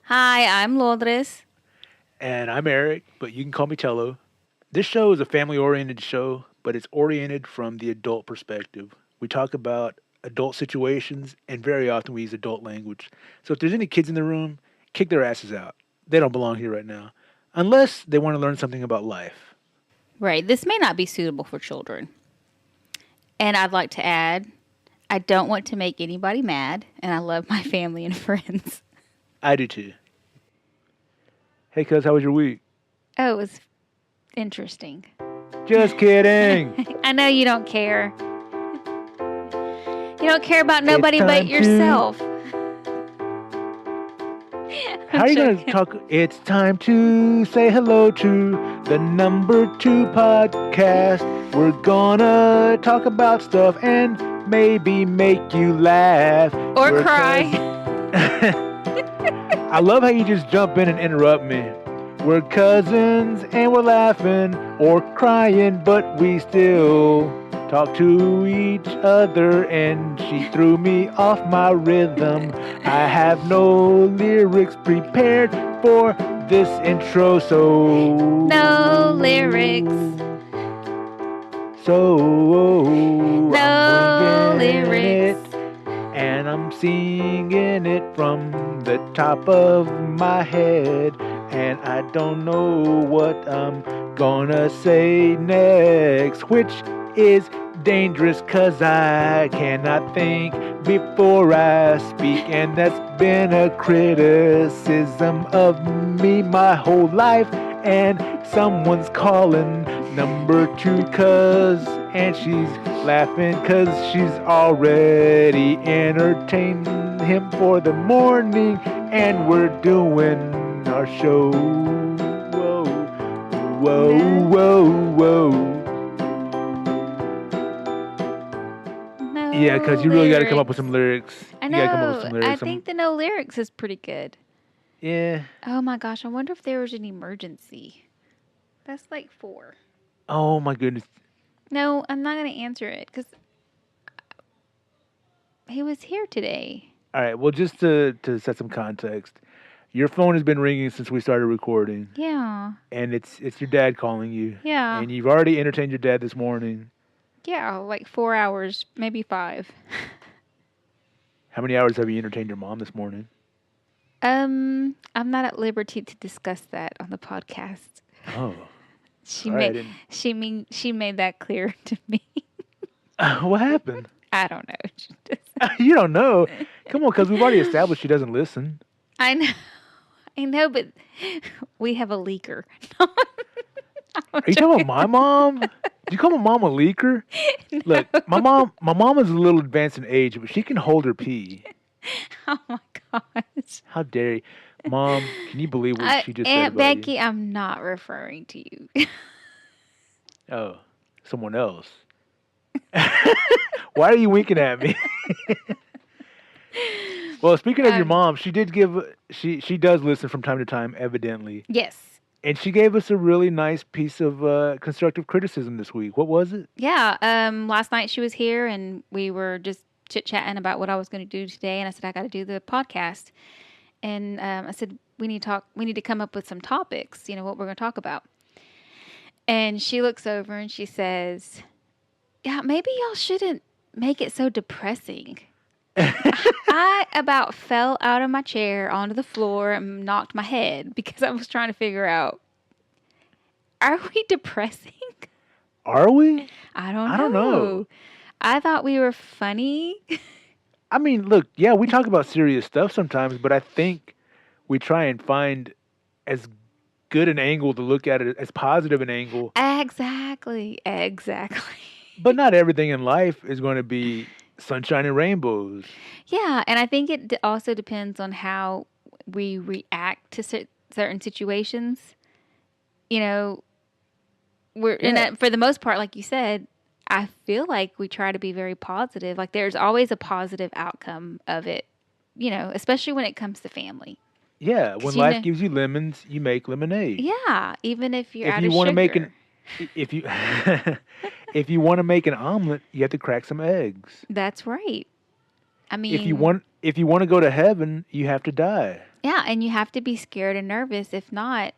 Hi, I'm Lodres. And I'm Eric, but you can call me Tello. This show is a family oriented show, but it's oriented from the adult perspective. We talk about adult situations, and very often we use adult language. So if there's any kids in the room, kick their asses out. They don't belong here right now. Unless they want to learn something about life. Right, this may not be suitable for children. And I'd like to add, I don't want to make anybody mad, and I love my family and friends. I do too. Hey, cuz, how was your week? Oh, it was interesting. Just kidding. I know you don't care. You don't care about nobody but yourself. How are you going to talk? It's time to say hello to the Number 2 podcast. We're going to talk about stuff and maybe make you laugh. Or cry. I love how you just jump in and interrupt me. We're cousins and we're laughing or crying, but we still talk to each other, and she threw me off my rhythm. I have no lyrics prepared for this intro, so... No lyrics. No lyrics. And I'm singing it from the top of my head, and I don't know what I'm gonna say next, which is dangerous cause I cannot think before I speak, and that's been a criticism of me my whole life. And someone's calling Number 2 cuz, and she's laughing cuz she's already entertained him for the morning, and we're doing our show. Whoa, whoa, whoa, whoa. No Yeah, because you really got to come up with some lyrics. I You gotta come up know. with some lyrics. I think the no lyrics is pretty good. Yeah. Oh my gosh, I wonder if there was an emergency. That's like 4. Oh my goodness. No, I'm not going to answer it because he was here today. All right. Well, just to set some context, your phone has been ringing since we started recording, Yeah. and it's your dad calling you. Yeah. And you've already entertained your dad this morning. Yeah, like 4 hours, maybe 5. How many hours have you entertained your mom this morning? I'm not at liberty to discuss that on the podcast. Oh. She All right, made she made that clear to me. what happened? I don't know. She just, You don't know. Come on, because we've already established she doesn't listen. I know, but we have a leaker. Are you talking about my mom? Did you call my mom a leaker? No. Look, my mom is a little advanced in age, but she can hold her pee. Oh my gosh. How dare you? Mom, can you believe what she just said Aunt about Becky, you? I'm not referring to you. Oh, someone else. Why are you winking at me? Well, speaking of your mom, she does listen from time to time, evidently. Yes. And she gave us a really nice piece of constructive criticism this week. What was it? Yeah. Last night she was here and we were just chit-chatting about what I was going to do today, and I said I got to do the podcast. And I said we need to come up with some topics, what we're going to talk about. And she looks over and she says, "Yeah, maybe y'all shouldn't make it so depressing." I about fell out of my chair onto the floor and knocked my head because I was trying to figure out, are we depressing? Are we? I don't know. I thought we were funny. I mean, look, yeah, we talk about serious stuff sometimes, but I think we try and find as good an angle to look at it, as positive an angle. Exactly. But not everything in life is going to be sunshine and rainbows. Yeah, and I think it also depends on how we react to certain situations. For the most part, like you said, I feel like we try to be very positive. Like there's always a positive outcome of it, especially when it comes to family. Yeah, when life gives you lemons, you make lemonade. Yeah, even if you're out of sugar. If you want to make an omelet, you have to crack some eggs. That's right. I mean, if you want to go to heaven, you have to die. Yeah, and you have to be scared and nervous. If not,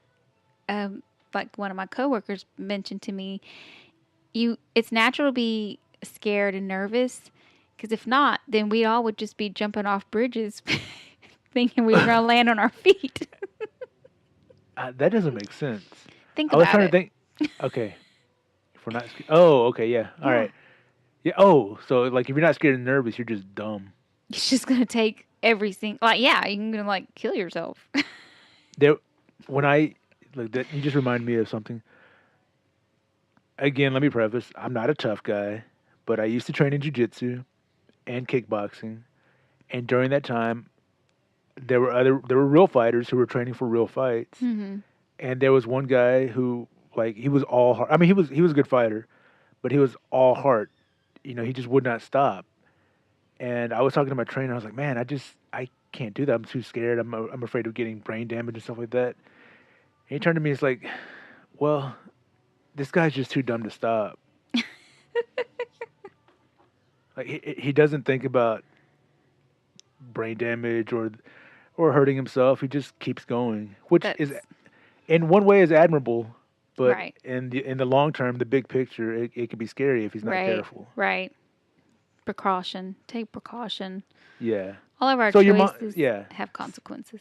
like one of my coworkers mentioned to me, it's natural to be scared and nervous, because if not, then we all would just be jumping off bridges thinking we were going to land on our feet. That doesn't make sense. Think I was about trying to it. think. Okay, if we're not. Oh, okay, yeah. All Yeah. right. Yeah. Oh, so like if you're not scared and nervous, you're just dumb. It's just going to take every single, like, yeah, you're going to like kill yourself. There, when I like that, you just remind me of something. Again, let me preface: I'm not a tough guy, but I used to train in jiu-jitsu and kickboxing, and during that time, there were real fighters who were training for real fights, Mm-hmm. and there was one guy who like he was all heart. I mean, he was a good fighter, but he was all heart. You know, he just would not stop. And I was talking to my trainer. I was like, man, I can't do that. I'm too scared. I'm afraid of getting brain damage and stuff like that. And he turned to me. He's like, well, this guy's just too dumb to stop. Like he doesn't think about brain damage or hurting himself. He just keeps going, which is That's in one way is admirable, but right. in the long term, the big picture, it can be scary if he's not Right. careful. Right. Precaution. Take precaution. Yeah. All of our So choices yeah, have consequences,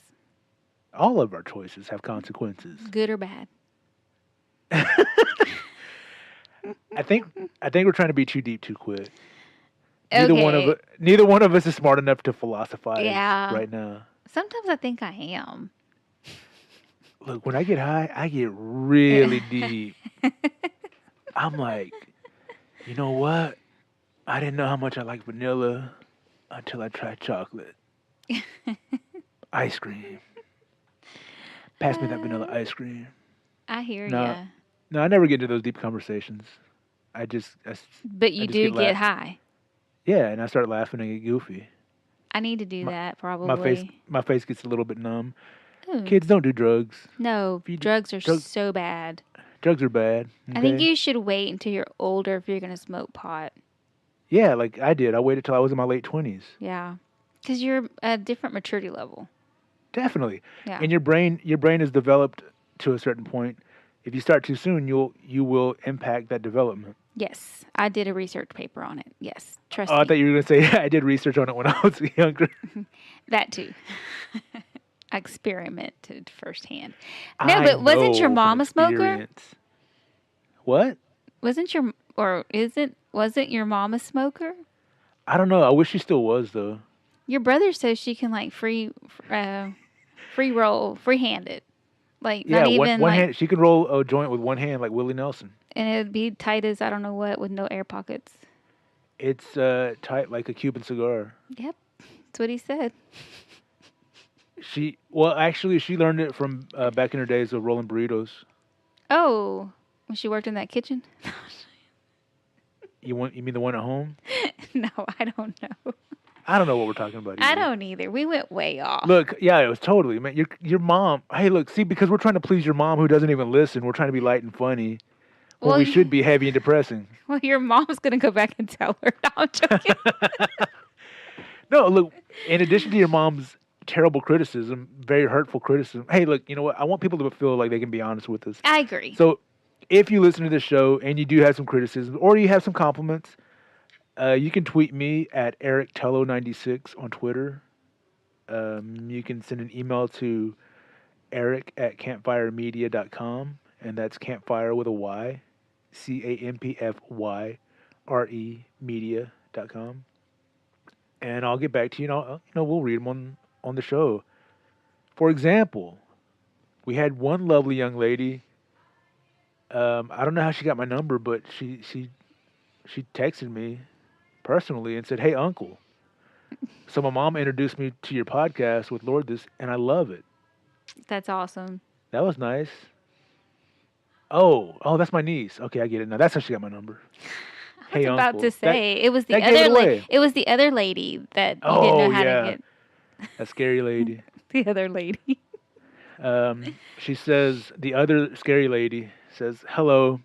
all of our choices have consequences. good or bad. I think we're trying to be too deep too quick. Okay. Neither one of us is smart enough to philosophize Yeah. right now. Sometimes I think I am. Look, when I get high, I get really deep. I'm like, you know what? I didn't know how much I like vanilla until I tried chocolate. Ice cream. Pass me that vanilla ice cream. I hear No, ya. no, I never get into those deep conversations. I But you just do get get high. yeah, and I start laughing and get goofy. I need to do that My face probably. my face gets a little bit numb. Ooh. Kids don't do drugs. No, If you do- drugs are drug- so bad. Drugs are bad. I think Okay? you should wait until you're older if you're going to smoke pot. Yeah, like I did. I waited till I was in my late 20s. Yeah. Because you're a different maturity level. Definitely. Yeah. And your brain is developed to a certain point. If you start too soon, you will impact that development. Yes. I did a research paper on it. Yes. Trust Oh, I me. thought you were going to say I did research on it when I was younger. That too. I experimented firsthand. No, I but wasn't know your from mom a smoker? experience. What? Wasn't your mom a smoker? I don't know. I wish she still was though. Your brother says she can like free roll, freehand it. Like Yeah, not even one like, hand. She could roll a joint with one hand like Willie Nelson. and it would be tight as I don't know what with no air pockets. It's tight like a Cuban cigar. Yep. That's what he said. Actually, she learned it from back in her days of rolling burritos. Oh, when she worked in that kitchen? You mean the one at home? No, I don't know. I don't know what we're talking about. I Either. don't either. We went way off. Look, yeah, it was totally, man. Your mom. Hey, look, see, because we're trying to please your mom who doesn't even listen. We're trying to be light and funny. When we should be heavy and depressing. Well, your mom's gonna go back and tell her. No, I'm joking. No, look. In addition to your mom's terrible criticism, very hurtful criticism. Hey, look, you know what? I want people to feel like they can be honest with us. I agree. So, if you listen to this show and you do have some criticism or you have some compliments, you can tweet me at EricTello96 on Twitter. You can send an email to Eric@campfyremedia.com, and that's Campfyre with a Y, CAMPFYRE media.com. And I'll get back to you. And we'll read them on the show. For example, we had one lovely young lady. I don't know how she got my number, but she texted me personally and said, "Hey, Uncle, so my mom introduced me to your podcast with Lord and I love it." That's awesome. That was nice. Oh, that's my niece. Okay, I get it now. That's how she got my number. I was about Uncle. to say it was the that gave it other away. it was the other lady that you didn't know how yeah. to get. That scary lady. The other lady. She says, the other scary lady says, "Hello,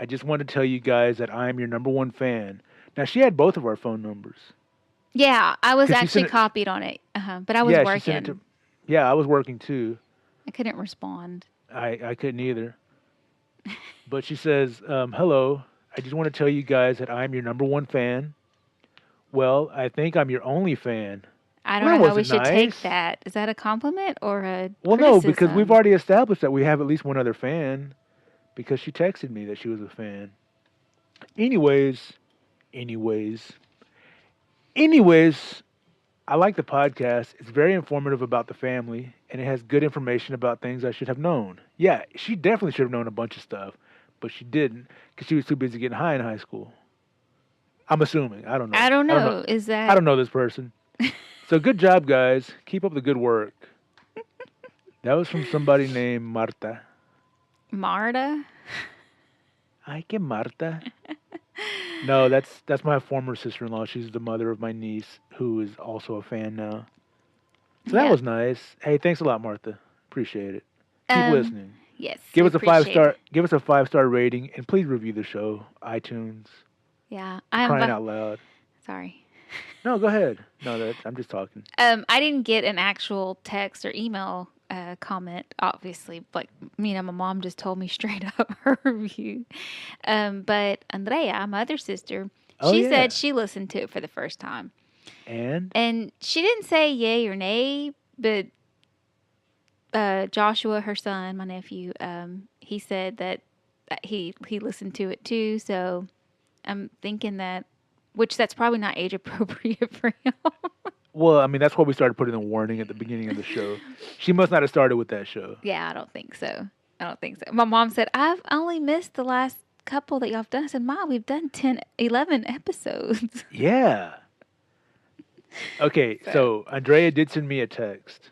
I just want to tell you guys that I'm your number one fan." Now, she had both of our phone numbers. Yeah, I was 'Cause she actually sent it- copied on it. But I was Yeah, working. she sent it to. Yeah, I was working too. I couldn't respond. I couldn't either. But she says, "Hello. I just want to tell you guys that I'm your number one fan. Well, I think I'm your only fan." I don't Well, know that how we wasn't should take nice. that. Is that a compliment or a Well, no, because we've criticism? already established that we have at least one other fan because she texted me that she was a fan. Anyways, anyways, anyways, I like the podcast. It's very informative about the family, and it has good information about things I should have known. Yeah, she definitely should have known a bunch of stuff, but she didn't because she was too busy getting high in high school. I'm assuming. I don't I know. don't I don't know. know. Is I that don't know this person. So good job, guys. Keep up the good work. That was from somebody named Marta. Marta? Ay, que Marta. No, that's my former sister-in-law. She's the mother of my niece, who is also a fan now. So that Yeah. was nice. Hey, thanks a lot, Martha. Appreciate it. Keep Um. listening. Yes. Give We us a five appreciate it. star. Give us a 5-star rating, and please review the show. iTunes. Yeah. For crying out loud. Sorry. No, go ahead. No, I'm just talking. I didn't get an actual text or email comment. Obviously, like my mom just told me straight up her review. But Andrea, my other sister, Oh she yeah. said she listened to it for the first time, And and she didn't say yay or nay, but Joshua, her son, my nephew, he said that he listened to it too. So I'm thinking which that's probably not age appropriate for him. well, I mean that's why we started putting a warning at the beginning of the show. She must not have started with that show. Yeah, I don't think so. I don't think so. My mom said, I've only missed the last couple that y'all have done. I said, Mom, we've done 10, 11 episodes. Yeah. Okay, so Andrea did send me a text.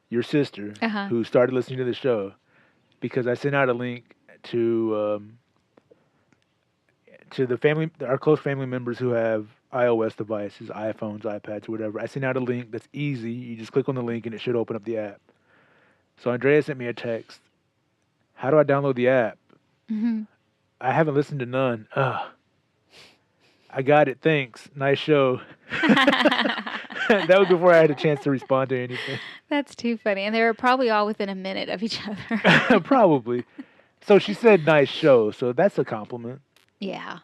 Your sister, Uh-huh. who started listening to the show, because I sent out a link to the family, our close family members who have iOS devices, iPhones, iPads, whatever. I sent out a link that's easy. You just click on the link and it should open up the app. So Andrea sent me a text. How do I download the app? Mm-hmm. I haven't listened to none. Ugh. I got it. Thanks. Nice show. That was before I had a chance to respond to anything. That's too funny. And they were probably all within a minute of each other. Probably. So she said nice show. So that's a compliment. Yeah.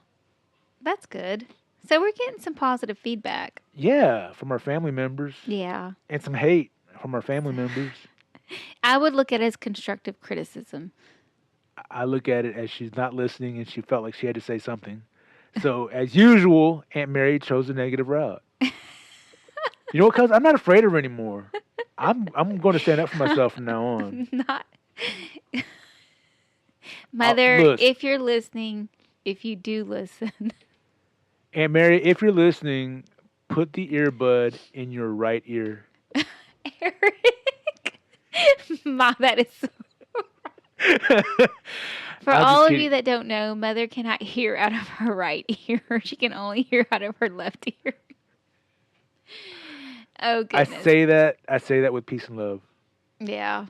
That's good. So we're getting some positive feedback. Yeah, from our family members. Yeah. And some hate from our family members. I would look at it as constructive criticism. I look at it as she's not listening and she felt like she had to say something. So, as usual, Aunt Mary chose the negative route. You know what, cuz? I'm not afraid of her anymore. I'm going to stand up for myself from now on. Not. Mother, look. if you're listening, if you do listen. Aunt Mary, if you're listening, put the earbud in your right ear. Eric. Mom, that is so. For I'm all just of kidding. you that don't know, Mother cannot hear out of her right ear. She can only hear out of her left ear. Oh I goodness. say that with peace and love. Yeah.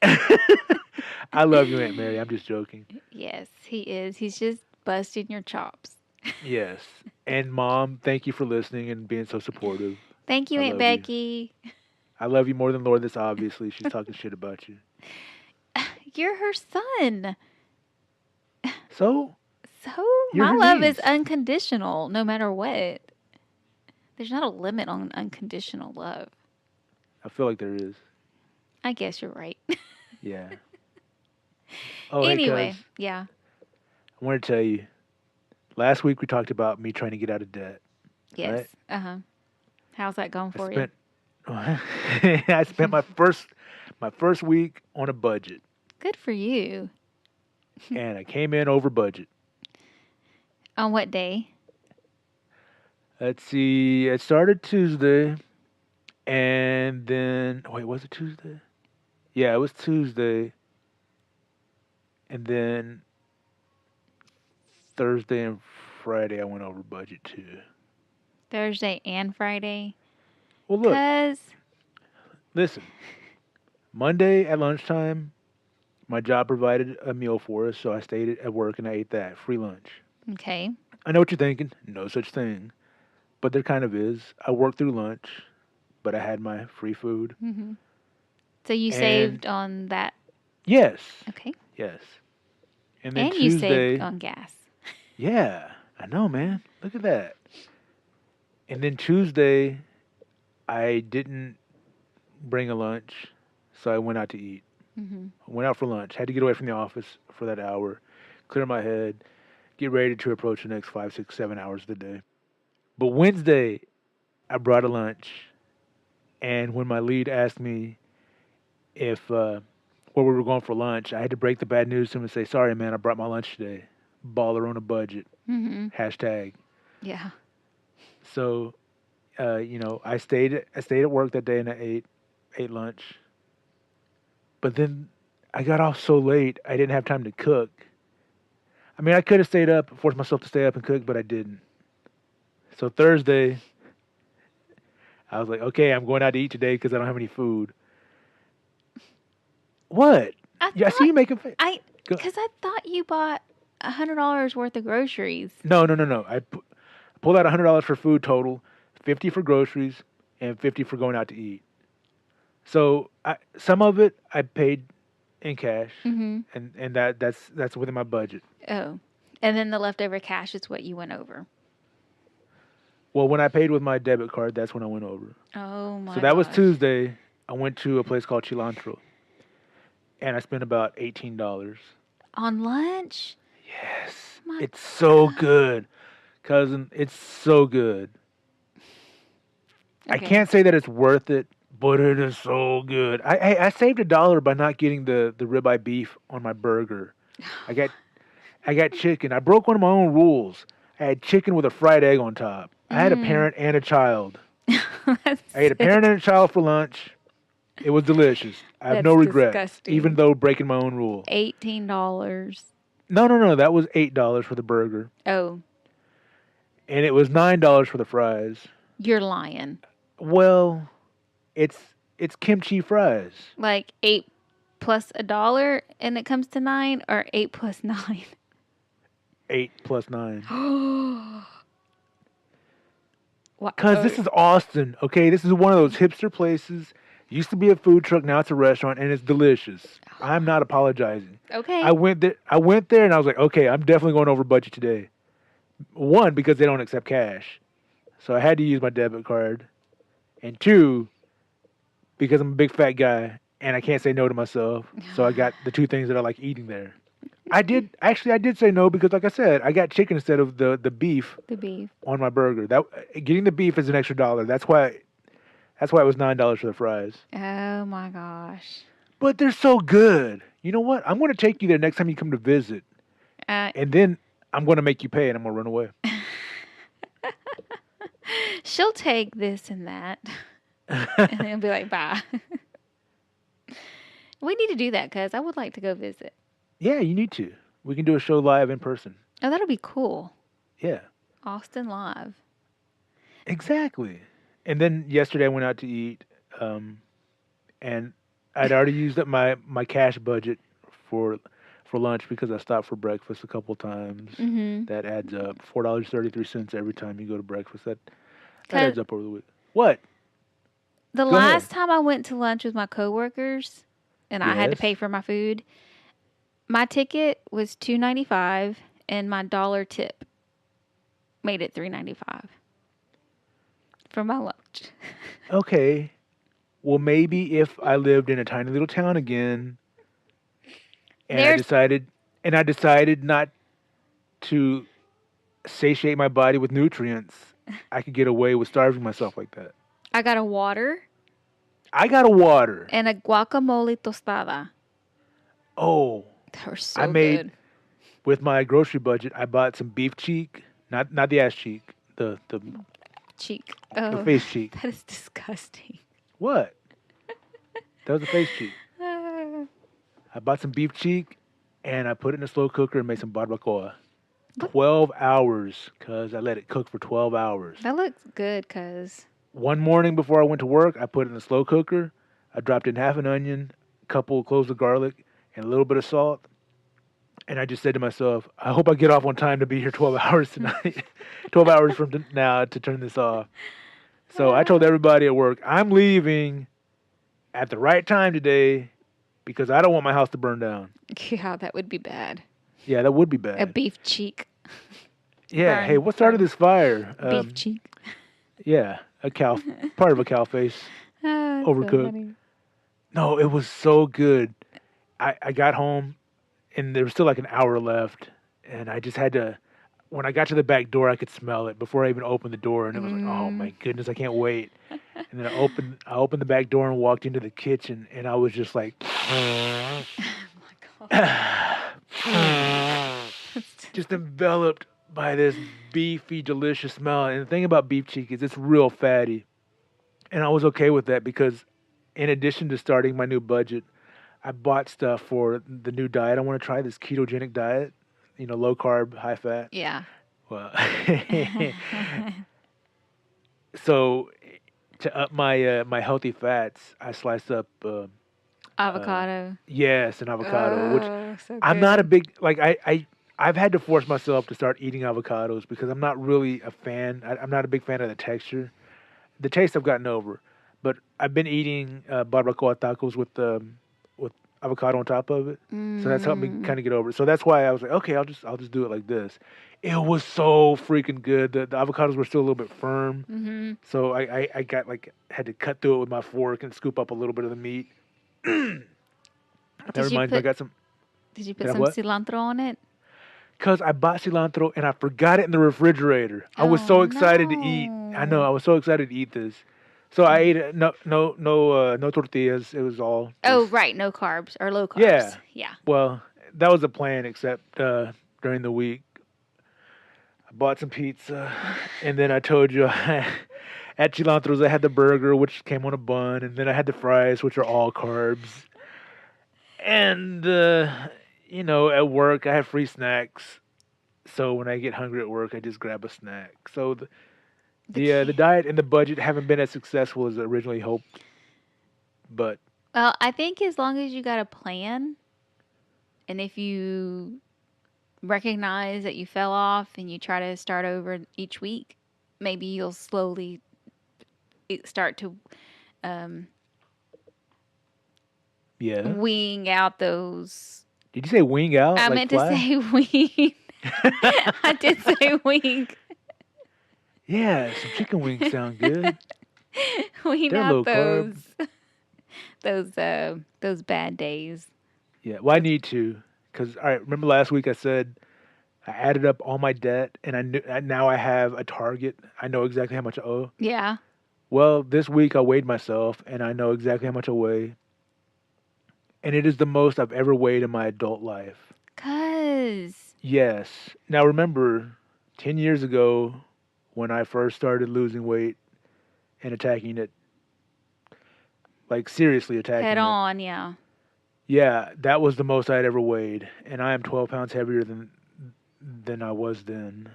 I love you, Aunt Mary. I'm just joking. Yes, he is. He's just busting your chops. Yes. And Mom, thank you for listening and being so supportive. Thank you, I Aunt love you. Becky. I love you more than Lourdes, obviously. She's talking shit about you. You're her son. So? So You're my her love niece. is unconditional no matter what. There's not a limit on unconditional love. I feel like there is. I guess you're right. Yeah. Oh, Anyway, hey, cuz, yeah. I want to tell you. Last week we talked about me trying to get out of debt. Yes. Right? Uh-huh. How's that going for I you? spent I spent my first week on a budget, Good for you. and I came in over budget. On what day? Let's see. It started Tuesday, and then wait, was it Tuesday? Yeah, it was Tuesday, and then Thursday and Friday I went over budget too. Thursday and Friday? Well, look, Because, listen. Monday at lunchtime, my job provided a meal for us, so I stayed at work and I ate that free lunch. okay. I know what you're thinking. No such thing. But there kind of is. I worked through lunch. but I had my free food. Mm-hmm. So you And saved on that. yes, Okay. yes. And then And you saved Tuesday, on gas. yeah, I know, man. Look at that. And then Tuesday, I didn't bring a lunch, so I went out to eat. Mm-hmm. I went out for lunch. Had to get away from the office for that hour, clear my head, get ready to approach the next 5, 6, 7 hours of the day. But Wednesday, I brought a lunch, and when my lead asked me if where we were going for lunch, I had to break the bad news to him and say, "Sorry, man, I brought my lunch today. Baller on a budget. Mm-hmm. Hashtag." Yeah. So, I stayed at work that day and I ate lunch. But then I got off so late, I didn't have time to cook. I mean, I could have stayed up, forced myself to stay up and cook, but I didn't. So Thursday, I was like, okay, I'm going out to eat today because I don't have any food. What? Yeah, I see you making. Because I thought you bought $100 worth of groceries. No. I pulled out $100 for food total, 50 for groceries, and 50 for going out to eat. So some of it I paid in cash, Mm-hmm. and that's within my budget. Oh. And then the leftover cash is what you went over. Well, when I paid with my debit card, that's when I went over. Oh my So that was gosh. Tuesday. I went to a place called Cilantro, and I spent about $18. On lunch? Yes, My it's so God. good, cousin. It's so good. I Okay. can't say that it's worth it, but it is so good. I saved $1 by not getting the ribeye beef on my burger. I got chicken. I broke one of my own rules. I had chicken with a fried egg on top. I had a parent and a child. That's I ate a parent and a child for lunch. It was delicious. I have no That's regrets, disgusting. even though breaking my own rule. $18. No. That was $8 for the burger, Oh, and it was $9 for the fries. you're lying. Well, it's kimchi fries. Like 8 plus $1 and it comes to 9, or 8 plus 9? 8 plus 9. What? Cause this is Austin, okay? This is one of those hipster places. Used to be a food truck, now it's a restaurant, and it's delicious. I'm not apologizing. Okay. I went there, and I was like, okay, I'm definitely going over budget today. One, because they don't accept cash, so I had to use my debit card, and two, because I'm a big fat guy and I can't say no to myself. So I got the two things that I like eating there. I did say no because, like I said, I got chicken instead of the beef. The beef On my burger. That getting the beef is an extra $1. That's why it was $9 for the fries. Oh my gosh. But they're so good. You know what? I'm going to take you there next time you come to visit, and then I'm going to make you pay, and I'm going to run away. She'll take this and that, and then be like, bye. We need to do that because I would like to go visit. Yeah, you need to. We can do a show live in person. Oh, that'll be cool. Yeah. Austin live. Exactly. And then yesterday I went out to eat, and I'd already used up my cash budget for lunch because I stopped for breakfast a couple times. Mm-hmm. That adds up. $4.33 every time you go to breakfast. That adds up over the week. What? The Go last ahead. time I went to lunch with my coworkers and I had to Yes. pay for my food, my ticket was $2.95 and my dollar tip made it $3.95 for my lunch. Okay. Well, maybe if I lived in a tiny little town again, and I decided not to satiate my body with nutrients, I could get away with starving myself like that. I got a water I got a water. and a guacamole tostada. Oh, They were so I made good. with my grocery budget. I bought some beef cheek, not the ass cheek, the Cheek. the Oh, face cheek. that is disgusting. What? That was the face cheek. I bought some beef cheek, and I put it in a slow cooker and made some barbacoa. What? 12 hours, cause I let it cook for 12 hours. That looks good, cuz. One morning before I went to work, I put it in a slow cooker. I dropped in half an onion, a couple cloves of garlic, and a little bit of salt. And I just said to myself, I hope I get off on time to be here 12 hours tonight. 12 hours from now to turn this off. So I told everybody at work, I'm leaving at the right time today because I don't want my house to burn down. Yeah, that would be bad. Yeah, that would be A bad. beef cheek. Yeah. Hey, what started this fire? Beef cheek. Yeah, part of a cow face, overcooked. So funny. No, it was so good. I got home and there was still like an hour left, and I just had to. When I got to the back door, I could smell it before I even opened the door, and it was like, oh my goodness, I can't wait. And then I opened the back door and walked into the kitchen, and I was just like, Oh my God. just enveloped by this beefy, delicious smell. And the thing about beef cheek is it's real fatty, and I was okay with that because, in addition to starting my new budget, I bought stuff for the new diet. I want to try this ketogenic diet, low carb, high fat. Yeah. Well, so to up my healthy fats, I sliced up Avocado. yes, an avocado, which So I'm not a good. big like I've had to force myself to start eating avocados because I'm not really a fan. I'm not a big fan of the texture. The taste I've gotten over, but I've been eating barbacoa tacos with avocado on top of it, so that's helped me kind of get over it. So that's why I was like, okay, I'll just do it like this. It was so freaking good. The avocados were still a little bit firm, so I got had to cut through it with my fork and scoop up a little bit of the meat. That reminds me, I got some. Did you put Did I some what? cilantro on it? Because I bought cilantro and I forgot it in the refrigerator. I was so excited to eat. I know, I was so excited to eat this. So I ate it. No tortillas. It was all. Oh, just- right. No carbs or low carbs. Yeah. Yeah. Well, that was the plan, except during the week, I bought some pizza, and then I told you at Cilantro's I had the burger, which came on a bun, and then I had the fries, which are all carbs. And at work I have free snacks, so when I get hungry at work, I just grab a snack. So the diet and the budget haven't been as successful as I originally hoped, but Well, I think as long as you got a plan, and if you recognize that you fell off and you try to start over each week, maybe you'll slowly start to yeah. wean out those. Did you say wing out? I like meant fly? to say wean. I did say wean. Yeah, some chicken wings sound good. Wean They're out low carb. those bad days. Yeah, well, I need to, because all right. Remember last week I said I added up all my debt, and now I have a target. I know exactly how much I owe. Yeah. Well, this week I weighed myself, and I know exactly how much I weigh, and it is the most I've ever weighed in my adult life. 'Cause Yes. Now remember, 10 years ago, when I first started losing weight and attacking it, like seriously attacking head it. on, yeah. Yeah, that was the most I'd ever weighed, and I am 12 pounds heavier than I was then.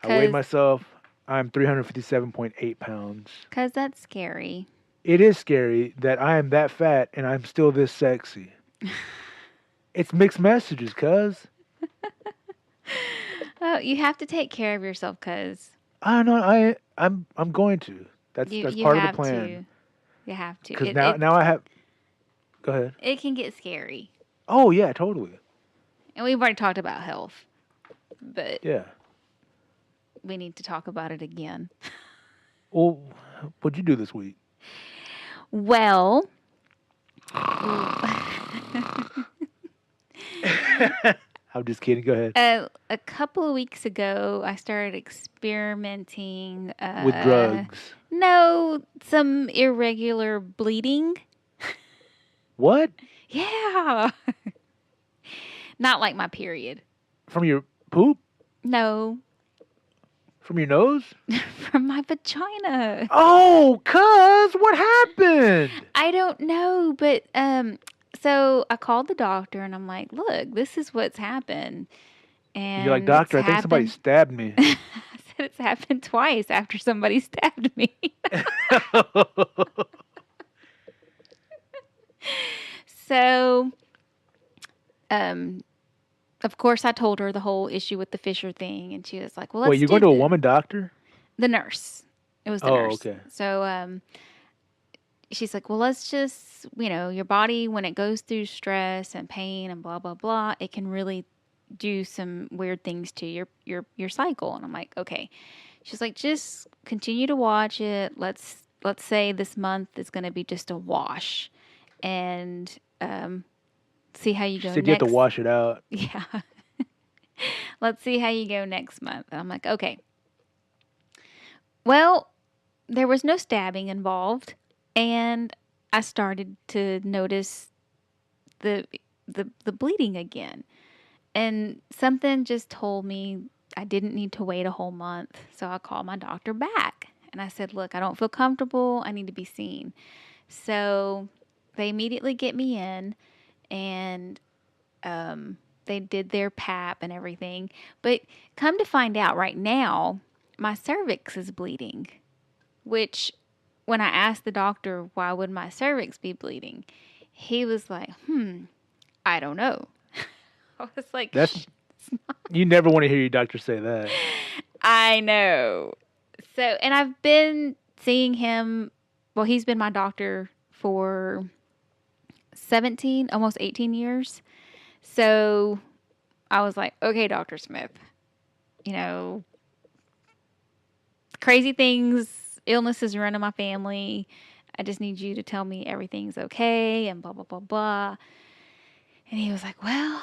I weighed 'Cause myself. I'm 357.8 pounds. 'cause that's scary. It is scary that I am that fat and I'm still this sexy. It's mixed messages, cuz. Oh, you have to take care of yourself, 'cause I know. I'm going to. That's you part of have the plan. to. You have to. Because now I have. Go ahead. It can get scary, Oh yeah, totally. and we've already talked about health, but Yeah. we need to talk about it again. Well, what'd you do this week? Well, I'm just kidding. Go ahead. a couple of weeks ago, I started experimenting With drugs. No, some irregular bleeding. What? Yeah. Not like my period. From your poop? No, From your nose? from my vagina. Oh, cuz, what happened? I don't know, but so I called the doctor and I'm like, "Look, this is what's happened." And You're like, doctor, I it's think somebody happened- stabbed me. I said it's happened twice after somebody stabbed me. So, of course, I told her the whole issue with the Fisher thing, and she was like, "Well, let's Wait, you're do going to a the- woman doctor? The nurse. It was the Oh, nurse. okay. So she's like, well, let's just, your body, when it goes through stress and pain and blah, blah, blah, it can really do some weird things to your cycle. And I'm like, okay. She's like, just continue to watch it. Let's say this month is going to be just a wash, and see how you She go said you have to next. wash it out. Yeah. Let's see how you go next month. And I'm like, okay. Well, there was no stabbing involved, and I started to notice the the bleeding again. And something just told me I didn't need to wait a whole month. So I called my doctor back and I said, "Look, I don't feel comfortable. I need to be seen." So they immediately get me in, and they did their pap and everything. But come to find out right now, my cervix is bleeding, which when I asked the doctor, why would my cervix be bleeding? He was like, I don't know. I was like, That's you never want to hear your doctor say that. I know. So, and I've been seeing him, well, he's been my doctor for 17, almost 18 years. So I was like, okay, Dr. Smith, you know, crazy things, illnesses run in my family. I just need you to tell me everything's okay and blah, blah, blah, blah. And he was like, well,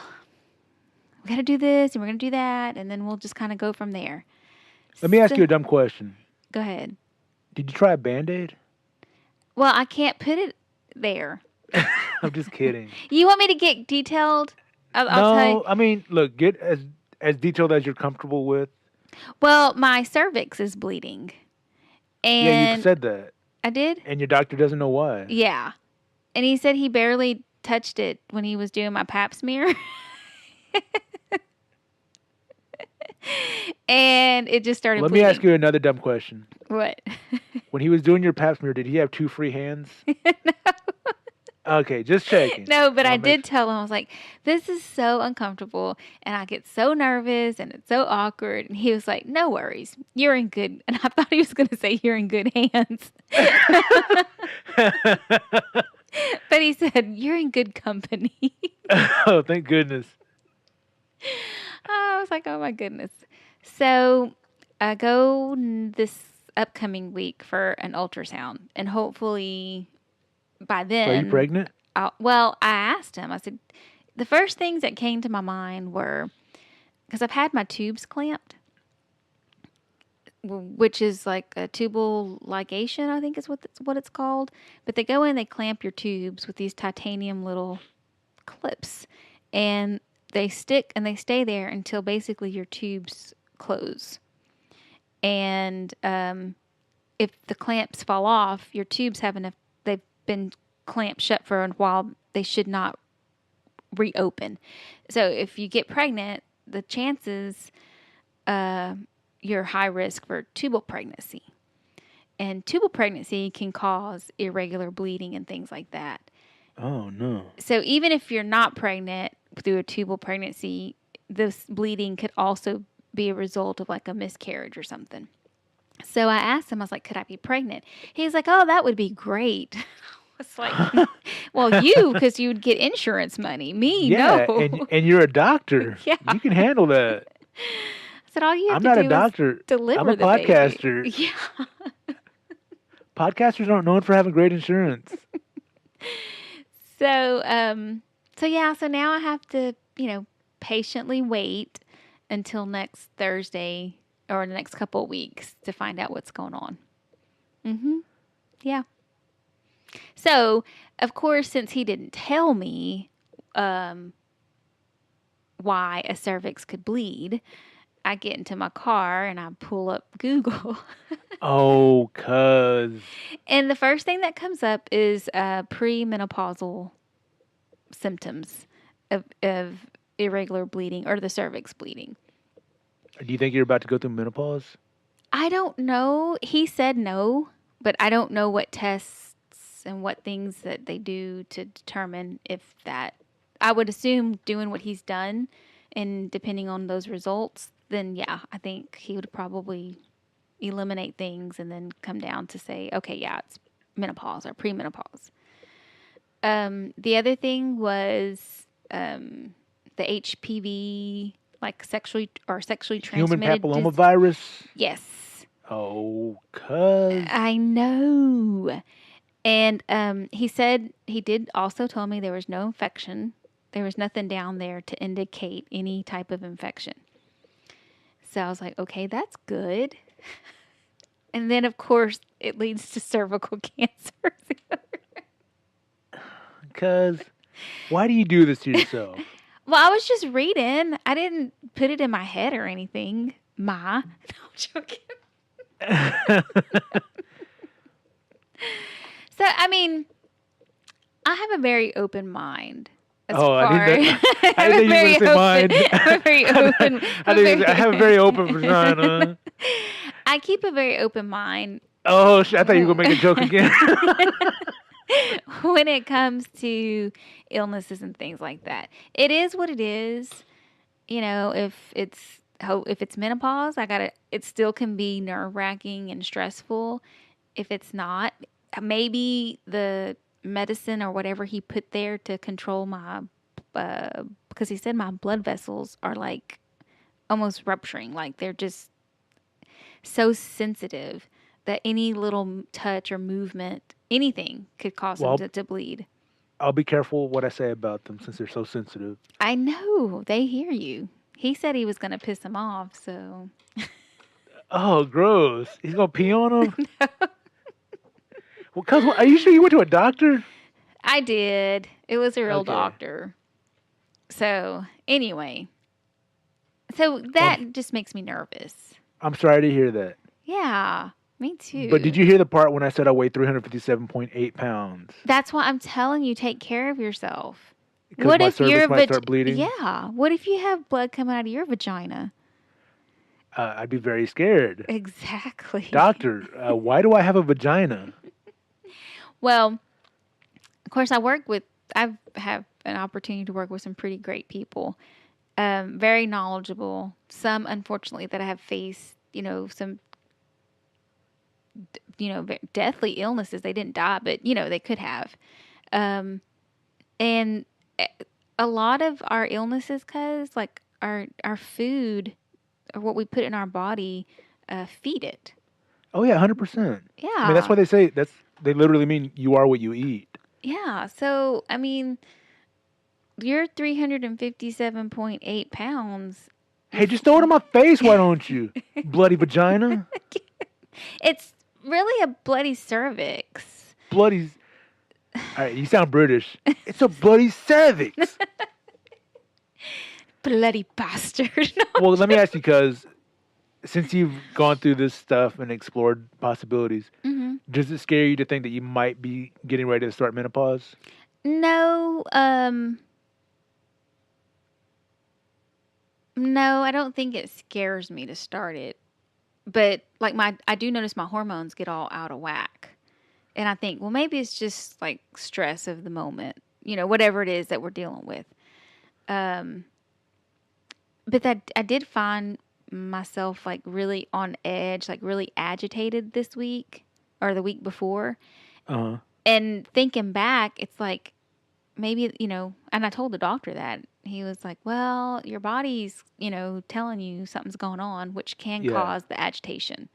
we got to do this and we're going to do that. And then we'll just kind of go from there. Let me ask So, you a dumb question. go ahead. Did you try a Band-Aid? Well, I can't put it there. I'm just kidding. You want me to get detailed? I'll tell you. No, I mean, look, get as detailed as you're comfortable with. Well, my cervix is bleeding. Yeah, you've And said that. I did? And your doctor doesn't know why. Yeah. And he said he barely touched it when he was doing my pap smear. And it just started Let bleeding. me ask you another dumb question. What? When he was doing your pap smear, did he have 2 free hands? Okay, just checking. No, but I did tell him, I was like, this is so uncomfortable and I get so nervous and it's so awkward. And he was like, no worries. You're in good. And I thought he was going to say, you're in good hands. But he said, you're in good company. Oh, thank goodness. I was like, oh my goodness. So I go this upcoming week for an ultrasound. And hopefully by then. Are you pregnant? Well, I asked him, I said, the first things that came to my mind were, because I've had my tubes clamped, which is like a tubal ligation, I think is what it's called. But they go in, they clamp your tubes with these titanium little clips, and they stick and they stay there until basically your tubes close. And if the clamps fall off, your tubes they've been clamped shut for a while, they should not reopen. So if you get pregnant, the chances you're high risk for tubal pregnancy. And tubal pregnancy can cause irregular bleeding and things like that. Oh, no. So even if you're not pregnant through a tubal pregnancy, this bleeding could also be a result of like a miscarriage or something. So I asked him, I was like, could I be pregnant? He's like, oh, that would be great. It's like, well, because you would get insurance money. Me, Yeah, no. and you're a doctor. Yeah. You can handle that. I said, all you have I'm to not do a doctor. is deliver I'm a the podcaster. baby. Yeah. Podcasters aren't known for having great insurance. So now I have to, patiently wait until next Thursday or the next couple of weeks to find out what's going on. Yeah. So, of course, since he didn't tell me why a cervix could bleed, I get into my car and I pull up Google. Oh, cuz. And the first thing that comes up is premenopausal symptoms of irregular bleeding or the cervix bleeding. Do you think you're about to go through menopause? I don't know. He said no, but I don't know what tests and what things that they do to determine if that. I would assume doing what he's done and depending on those results, then yeah, I think he would probably, eliminate things and then come down to say, okay, yeah, it's menopause or premenopause. The other thing was the HPV, like sexually Human transmitted papillomavirus. Yes. Oh, cuz. I know. And he said he did also tell me there was no infection. There was nothing down there to indicate any type of infection. So I was like, okay, that's good. And then, of course, it leads to cervical cancer. Cuz, why do you do this to yourself? Well, I was just reading. I didn't put it in my head or anything. No, I'm joking. So, I mean, I have a very open mind. As far I didn't know, I didn't know you were going to say mine. I'm very open. I have a very open vagina. I keep a very open mind. Oh, I thought you were going to make a joke again. When it comes to illnesses and things like that. It is what it is. You know, if it's menopause, it still can be nerve-wracking and stressful. If it's not, maybe the medicine or whatever he put there to control my because he said my blood vessels are like almost rupturing, like they're just so sensitive that any little touch or movement, anything could cause them to bleed. I'll be careful what I say about them since they're so sensitive. I know. They hear you. He said he was going to piss them off, so. Oh, gross. He's going to pee on them? No. Well, cuz, are you sure you went to a doctor? I did. It was a real doctor. So, anyway. So, that just makes me nervous. I'm sorry to hear that. Yeah, me too. But did you hear the part when I said I weigh 357.8 pounds? That's why I'm telling you, take care of yourself. Because what if your might start bleeding? Yeah. What if you have blood coming out of your vagina? I'd be very scared. Exactly. Doctor, why do I have a vagina? Well, of course, I have an opportunity to work with some pretty great people, very knowledgeable. Some, unfortunately, that I have faced, some, deathly illnesses. They didn't die, but, they could have. And a lot of our illnesses, like our food or what we put in our body, feed it. Oh, yeah, 100%. Yeah. I mean, that's why they say they literally mean you are what you eat. Yeah. So, I mean, you're 357.8 pounds. Hey, just throw it in my face, why don't you? Bloody vagina. It's really a bloody cervix. Bloody. All right, you sound British. It's a bloody cervix. Bloody bastard. No, well, let me ask you, because since you've gone through this stuff and explored possibilities, does it scare you to think that you might be getting ready to start menopause? No, no, I don't think it scares me to start it. But like I do notice my hormones get all out of whack. And I think, well, maybe it's just like stress of the moment, whatever it is that we're dealing with. But that I did find myself like really on edge, like really agitated this week or the week before. Uh-huh. And thinking back, it's like maybe, and I told the doctor that. He was like, well, your body's, telling you something's going on, which can cause the agitation.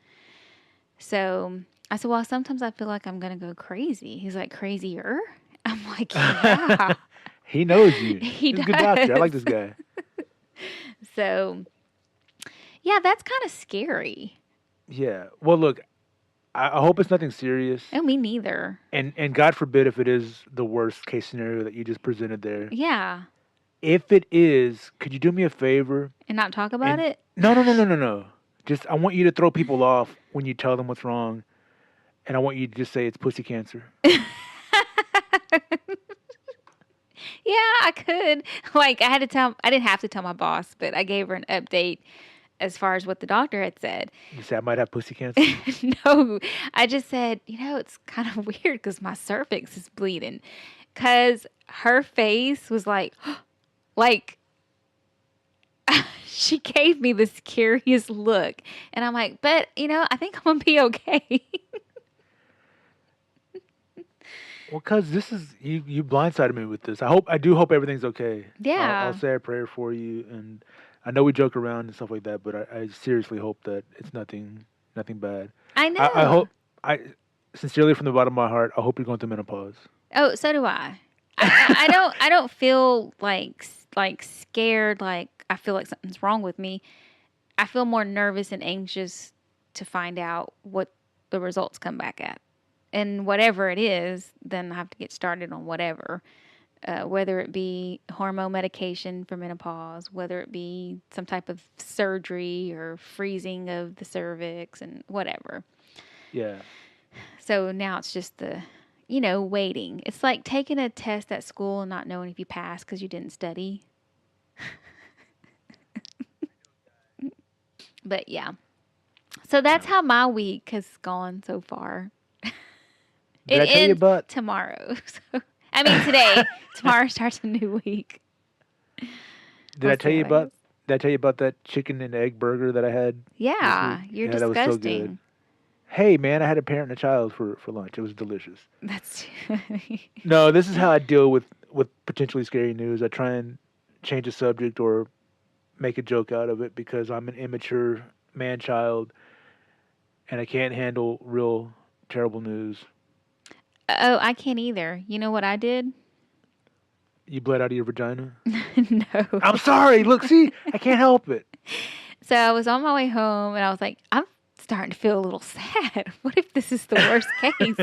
So I said, well, sometimes I feel like I'm going to go crazy. He's like, crazier? I'm like, yeah. He knows you. He's a good doctor. I like this guy. So, yeah, that's kind of scary. Yeah. Well, look, I hope it's nothing serious. Oh, me neither. And God forbid if it is the worst case scenario that you just presented there. Yeah. If it is, could you do me a favor? And not talk about it? No. Just, I want you to throw people off when you tell them what's wrong. And I want you to just say it's pussy cancer. Yeah, I could. Like, I didn't have to tell my boss, but I gave her an update as far as what the doctor had said. You said I might have pussy cancer? No, I just said, it's kind of weird because my cervix is bleeding. Because her face was like, she gave me this curious look. And I'm like, but, I think I'm going to be okay. Well, cuz this is you blindsided me with this. I do hope everything's okay. I'll Yeah, say a prayer for you, and I know we joke around and stuff like that, but I seriously hope that it's nothing bad. I I know. hope I sincerely from the bottom of my heart, I hope you're going through menopause. Oh, so do I. I don't feel like scared, like I feel like something's wrong with me. I feel more nervous and anxious to find out what the results come back at. And whatever it is, then I have to get started on whatever. Whether it be hormone medication for menopause, whether it be some type of surgery or freezing of the cervix and whatever. Yeah. So now it's just waiting. It's like taking a test at school and not knowing if you pass because you didn't study. But yeah. So that's how my week has gone so far. Did It I tell you ends about tomorrow. So, I mean, today. Tomorrow starts a new week. Did We'll I see tell you how it about goes. Did I tell you about that chicken and egg burger that I had this week? Yeah, you're Yeah, that was so good. disgusting. Hey man, I had a parent and a child for lunch. It was delicious. That's too funny. No, this is how I deal with potentially scary news. I try and change the subject or make a joke out of it because I'm an immature man child and I can't handle real terrible news. Oh, I can't either. You know what I did? You bled out of your vagina? No. I'm sorry. Look, see, I can't help it. So I was on my way home and I was like, I'm starting to feel a little sad. What if this is the worst case?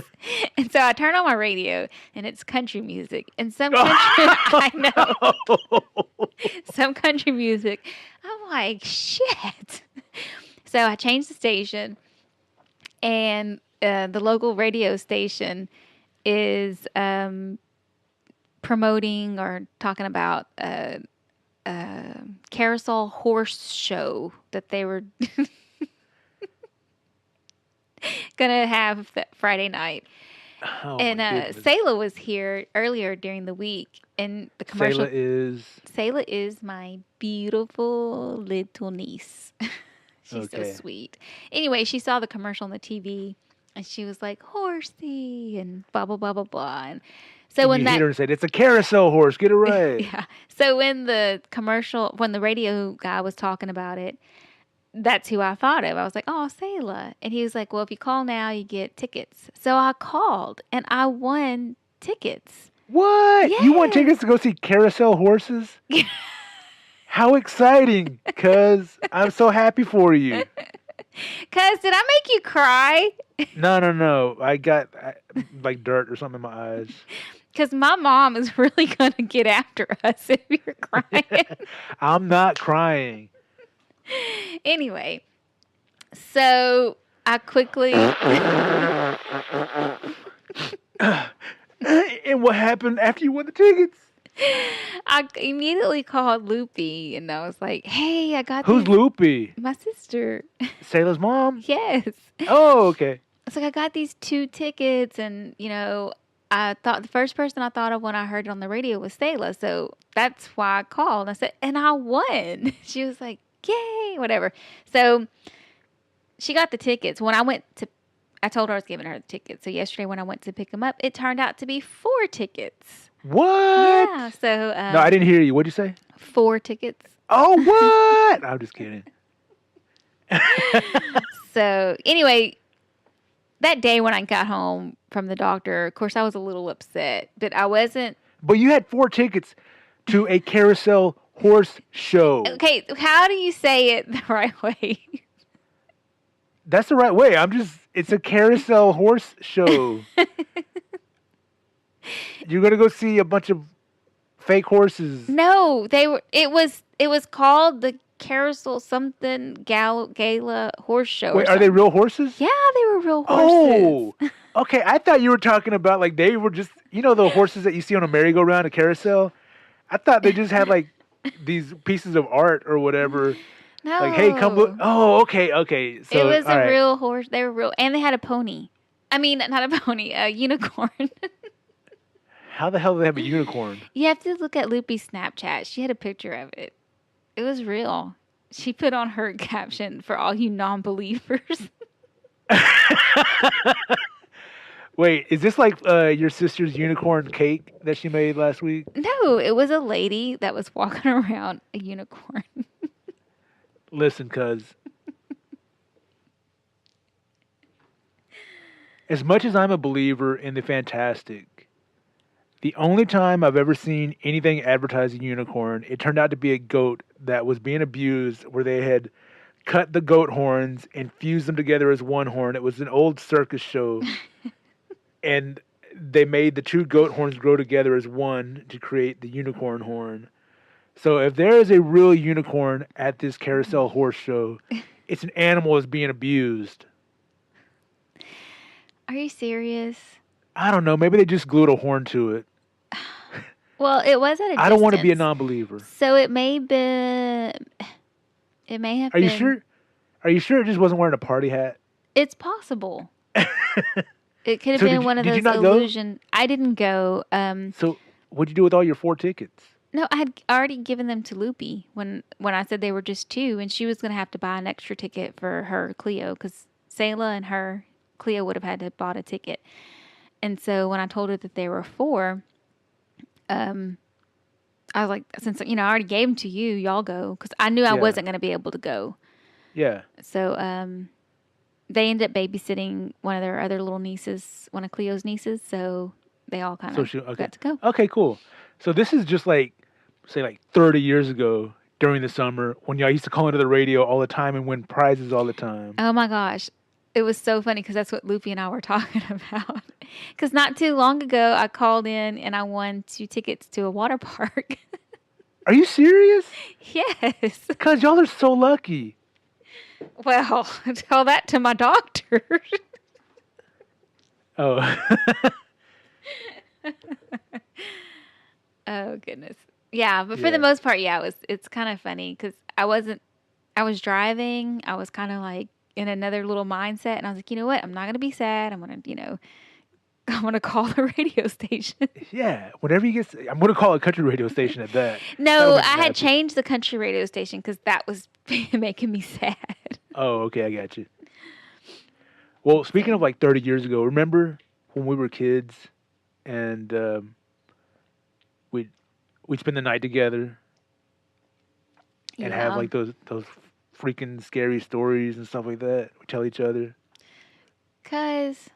And so I turned on my radio and it's country music. And some country, I know, some country music. I'm like, shit. So I changed the station and the local radio station is promoting or talking about carousel horse show that they were gonna have that Friday night. Oh And my goodness. Sayla was here earlier during the week, and the commercial. Sayla is my beautiful little niece. She's so Okay. sweet. Anyway, she saw the commercial on the TV, and she was like, "Horsey," and blah blah blah blah blah. And so And when you hit that her and said, "It's a carousel horse. Get it right." yeah. So when the radio guy was talking about it, that's who I thought of. I was like, oh, Sayla. And he was like, well, if you call now, you get tickets. So I called and I won tickets. What? You want Yes. tickets to go see carousel horses? How exciting! Cuz I'm so happy for you. Cuz, did I make you cry? No. I got like dirt or something in my eyes. Because my mom is really going to get after us if you're crying. I'm not crying. Anyway, so I quickly. And what happened after you won the tickets? I immediately called Loopy and I was like, hey, I got Who's these. Loopy? My sister. Sailor's mom? Yes. Oh, okay. It's like, I got these 2 tickets and, I thought the first person I thought of when I heard it on the radio was Sayla. So that's why I called. I said, and I won. She was like, yay, whatever. So she got the tickets. I told her I was giving her the tickets. So yesterday when I went to pick them up, it turned out to be 4 tickets. What? Yeah. So, No, I didn't hear you. What'd you say? 4 tickets. Oh, what? I'm just kidding. So anyway, that day when I got home from the doctor, of course, I was a little upset, but I wasn't. But you had 4 tickets to a carousel horse show. Okay, how do you say it the right way? That's the right way. It's a carousel horse show. You're going to go see a bunch of fake horses. No, it was called the Carousel something Gala horse show. Wait, are they real horses? Yeah, they were real horses. Oh, okay. I thought you were talking about like they were just, the horses that you see on a merry-go-round, a carousel. I thought they just had like these pieces of art or whatever. No. Like, hey, come look. Oh, okay. So it was a right. real horse. They were real. And they had a pony. I mean, not a pony, a unicorn. How the hell do they have a unicorn? You have to look at Loopy's Snapchat. She had a picture of it. It was real. She put on her caption for all you non-believers. Wait, is this like your sister's unicorn cake that she made last week? No, it was a lady that was walking around a unicorn. Listen, cuz as much as I'm a believer in the fantastic, the only time I've ever seen anything advertising unicorn, it turned out to be a goat that was being abused where they had cut the goat horns and fused them together as one horn. It was an old circus show. And they made the two goat horns grow together as one to create the unicorn horn. So if there is a real unicorn at this carousel horse show, it's an animal that's being abused. Are you serious? I don't know. Maybe they just glued a horn to it. Well, it was at a I don't want to be a distance. non-believer. So it may be. It may have Are you been. sure? Are you sure it just wasn't wearing a party hat? It's possible. It could have So been one of did you those not go? illusion. I didn't go. So what'd you do with all your 4 tickets? No, I had already given them to Loopy when I said they were just 2, and she was going to have to buy an extra ticket for her Cleo because Selah and her Cleo would have had to have bought a ticket. And so when I told her that there were 4, I was like, since I already gave them to you, y'all go, because I knew I Yeah. wasn't going to be able to go. Yeah. So they ended up babysitting one of their other little nieces, one of Cleo's nieces. So they all kind of got to go. Okay, cool. So this is just like, say, like 30 years ago during the summer when y'all used to call into the radio all the time and win prizes all the time. Oh my gosh. It was so funny because that's what Loopy and I were talking about. Because not too long ago, I called in and I won 2 tickets to a water park. Are you serious? Yes. Because y'all are so lucky. Well, tell that to my doctor. Oh. Oh, goodness. Yeah, but for Yeah. the most part, yeah, it's kind of funny because I was driving. I was kind of like in another little mindset. And I was like, you know what? I'm not going to be sad. I'm going to, I'm going to call the radio station. Yeah. Whenever you get, I'm going to call a country radio station at that. No, That'll make me I had happy. changed the country radio station because that was making me sad. Oh, okay. I got you. Well, speaking of like 30 years ago, remember when we were kids and we'd spend the night together and have like those freaking scary stories and stuff like that we tell each other? Because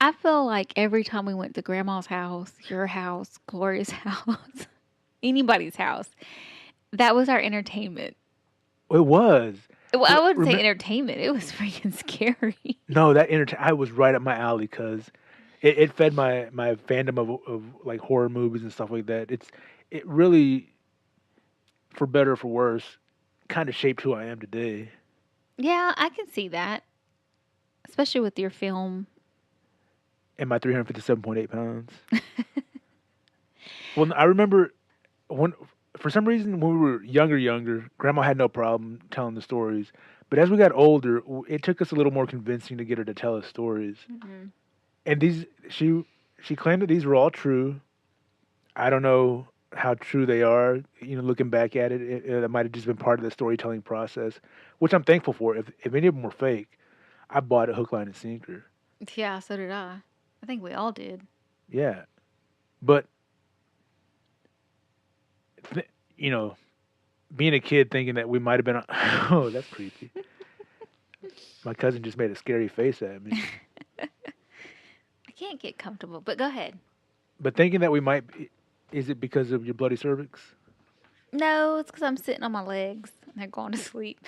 I feel like every time we went to Grandma's house, your house, Gloria's house, anybody's house, that was our entertainment. It was. Well, I wouldn't say entertainment. It was freaking scary. No, I was right up my alley because it fed my fandom of like horror movies and stuff like that. It really, for better or for worse, kind of shaped who I am today. Yeah, I can see that. Especially with your film. And my 357.8 pounds. Well, I remember for some reason, when we were younger, Grandma had no problem telling the stories. But as we got older, it took us a little more convincing to get her to tell us stories. Mm-hmm. And she claimed that these were all true. I don't know how true they are. Looking back at it, it might have just been part of the storytelling process, which I'm thankful for. If any of them were fake, I bought it hook, line, and sinker. Yeah, so did I. I think we all did. Yeah. But, being a kid thinking that we might have been on... Oh, that's creepy. My cousin just made a scary face at me. I can't get comfortable, but go ahead. But thinking that we might... Is it because of your bloody cervix? No, it's because I'm sitting on my legs and they're going to sleep.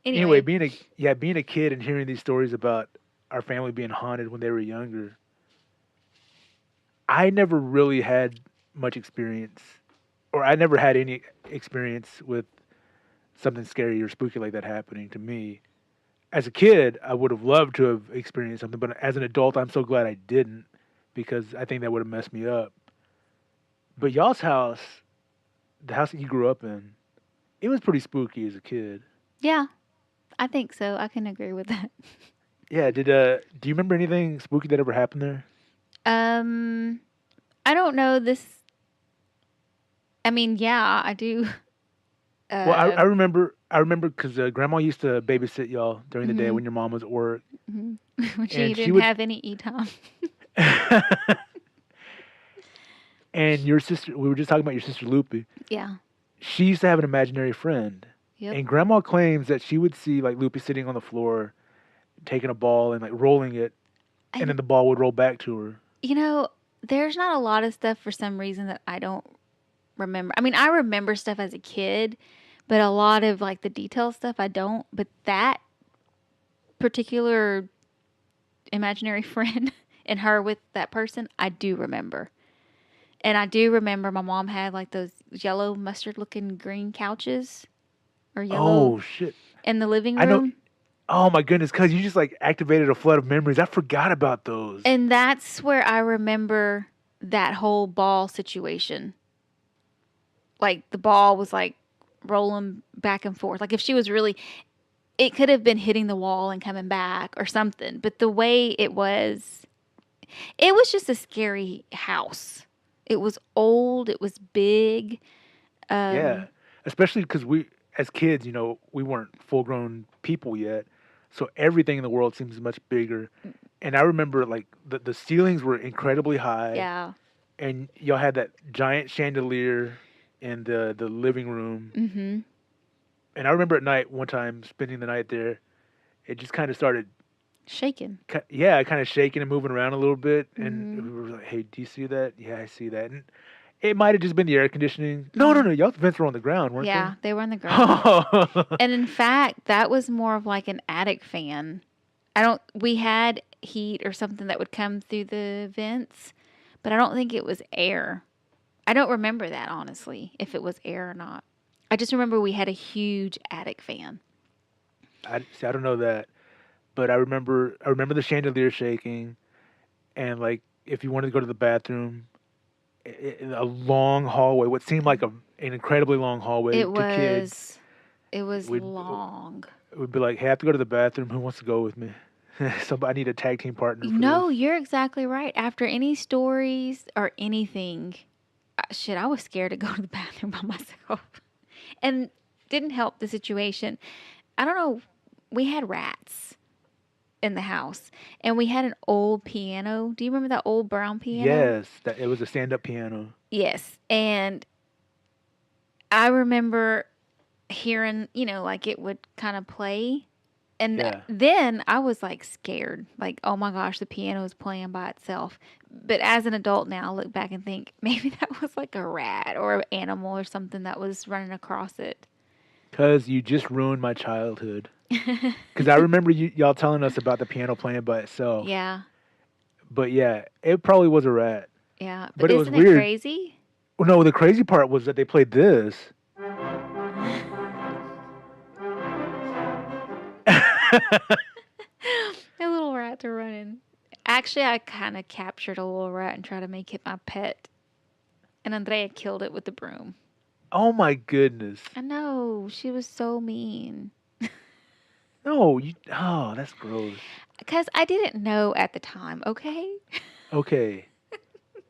Anyway, being a kid and hearing these stories about our family being haunted when they were younger, I never really had much experience, or I never had any experience with something scary or spooky like that happening to me. As a kid, I would have loved to have experienced something, but as an adult, I'm so glad I didn't, because I think that would have messed me up. But y'all's house, the house that you grew up in, it was pretty spooky as a kid. Yeah, I think so. I can agree with that. Yeah, do you remember anything spooky that ever happened there? I don't know this. I mean, yeah, I do. Well, I Um, remember because Grandma used to babysit y'all during the day hmm when your mom was at work, hmm when she and she didn't would, have any e time. and your sister. We were just talking about your sister Loopy. Yeah. She used to have an imaginary friend, Yep. and Grandma claims that she would see like Loopy sitting on the floor, taking a ball and like rolling it, and And then the ball would roll back to her. you know, there's not a lot of stuff for some reason that I don't remember. I mean, I remember stuff as a kid, but a lot of like the detail stuff I don't. But that particular imaginary friend and her with that person, I do remember. And I do remember my mom had like those yellow mustard looking green couches or yellow Oh shit! in the living I know. room. Oh my goodness, cuz you just like activated a flood of memories. I forgot about those. And that's where I remember that whole ball situation. Like the ball was like rolling back and forth. Like if she was really, it could have been hitting the wall and coming back or something. But the way it was just a scary house. It was old. It was big. Yeah, Um, especially because we, as kids, we weren't full grown people yet, so everything in the world seems much bigger. And I remember like the ceilings were incredibly high, yeah. and y'all had that giant chandelier in the living room. Mm-hmm. And I remember at night one time spending the night there, it just kind of started, Shaking. yeah, kind of shaking and moving around a little bit. And Mm-hmm. we were like, "Hey, do you see that? Yeah, I see that." And it might have just been the air conditioning. No, no, Mm-hmm. no. Y'all's vents were on the ground, weren't they? Yeah, they were on the ground. And in fact, that was more of like an attic fan. We had heat or something that would come through the vents, but I don't think it was air. I don't remember that honestly, if it was air or not. I just remember we had a huge attic fan. I see. I don't know that, but I remember the chandelier shaking, and like if you wanted to go to the bathroom, a long hallway, what seemed like an incredibly long hallway It to kids, was it was would long. would be like, "Hey, I have to go to the bathroom. Who wants to go with me?" Somebody, I need a tag team partner for this. No, you're exactly right. After any stories or anything, shit, I was scared to go to the bathroom by myself. And didn't help the situation. I don't know. We had rats in the house, and we had an old piano. Do you remember that old brown piano? Yes, that it was a stand-up piano. Yes. And I remember hearing, like it would kind of play. And Yeah, then I was like scared, like, oh my gosh, the piano is playing by itself. But as an adult now, I look back and think maybe that was like a rat or an animal or something that was running across it. cause you just ruined my childhood. Cause I remember y'all telling us about the piano playing by itself. Yeah. But yeah, it probably was a rat. Yeah. But But it was isn't it weird. crazy? Well, no, the crazy part was that they played this. A little rats are running. Actually, I kind of captured a little rat and tried to make it my pet. And Andrea killed it with the broom. Oh my goodness. I know. She was so mean. No, you. Oh, that's gross. Because I didn't know at the time, okay? Okay.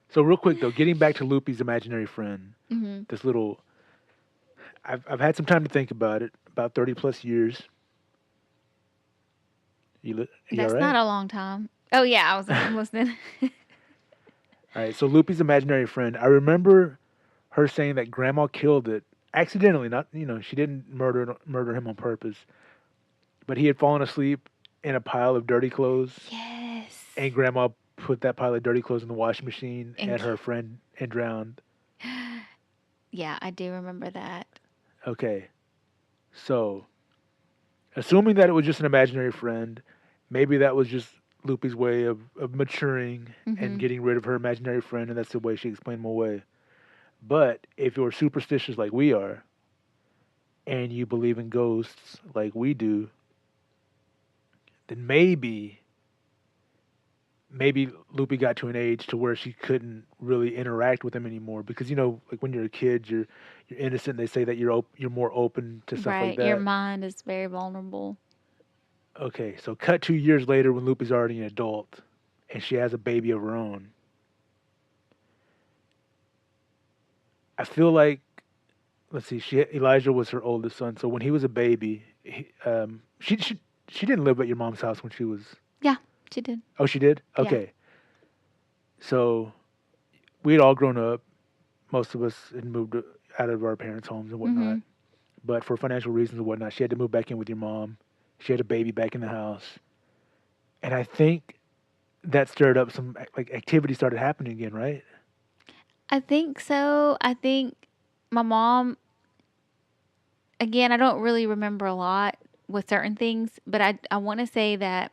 So real quick though, getting back to Loopy's imaginary friend, Hmm. this little. I've had some time to think about it. About 30 plus years. You all That's right? not a long time. Oh, yeah, I was listening. All right. So Loopy's imaginary friend. I remember her saying that Grandma killed it accidentally. Not she didn't murder him on purpose, but he had fallen asleep in a pile of dirty clothes, Yes. and Grandma put that pile of dirty clothes in the washing machine And and her friend and drowned. yeah, I do remember that. Okay. So, assuming that it was just an imaginary friend, maybe that was just Loopy's way of maturing and Hmm. getting rid of her imaginary friend, and that's the way she explained him away. But if you're superstitious like we are, and you believe in ghosts like we do, then maybe Loopy got to an age to where she couldn't really interact with him anymore because like when you're a kid, you're innocent. They say that you're more open to stuff like Right. Your that. mind is very vulnerable. Okay, so cut 2 years later when Loopy's already an adult and she has a baby of her own. I feel like let's see, Elijah was her oldest son. So when he was a baby, she didn't live at your mom's house when she was. Yeah, she did. Oh, she did. Yeah. Okay. So we'd all grown up. Most of us had moved out of our parents' homes and whatnot. Mm-hmm. But for financial reasons and whatnot, she had to move back in with your mom. She had a baby back in the house, and I think that stirred up some like activity started happening again, right? I think so. I think my mom, again, I don't really remember a lot with certain things, but I want to say that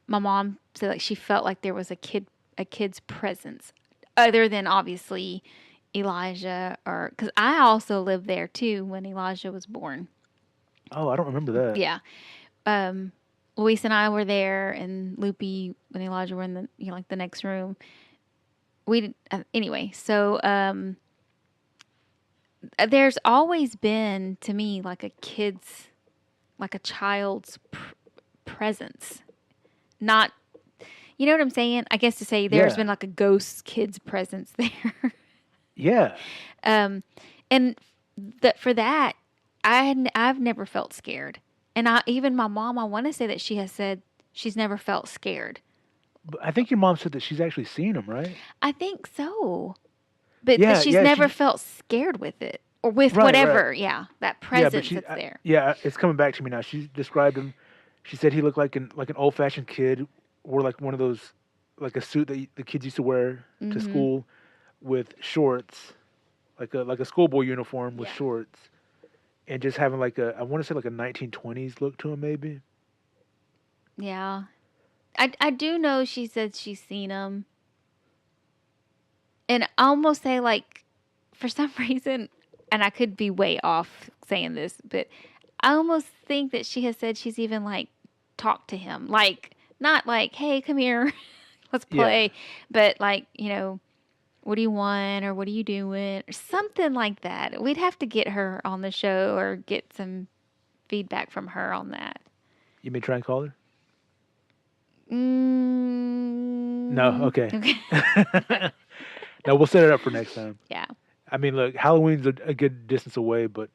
my mom said like she felt like there was a kid's presence other than obviously Elijah, or because I also lived there too when Elijah was born. Oh, I don't remember that. Yeah. Um, Luis and I were there, and Loopy and Elijah were in the like the next room. We did, anyway. So there's always been to me like like a child's presence, not. You know what I'm saying? I guess to say there's Yeah, been like a ghost kid's presence there. yeah. um, and that for that, I've never felt scared. And even my mom, I want to say that she has said she's never felt scared. But I think your mom said that she's actually seen him, right? I think so. But that Yeah, she's yeah. never felt scared with it or with Right, right. whatever. Yeah, that Yeah, but presence that's there. yeah, it's coming back to me now. She described him. She said he looked like an old fashioned kid, wore like one of those, like a suit that the kids used to wear to Mm-hmm. school, with shorts, like a schoolboy uniform with Yeah. shorts, and just having like a I want to say like a 1920s look to him maybe. Yeah. I do know she said she's seen him. And I almost say, like, for some reason, and I could be way off saying this, but I almost think that she has said she's even, like, talked to him. Like, not like, hey, come here, let's Yeah, play, but like, what do you want or what are you doing or something like that. We'd have to get her on the show or get some feedback from her on that. you may try and call her. No, Mm, okay. okay. No, we'll set it up for next time. Yeah. I mean, look, Halloween's a good distance away, but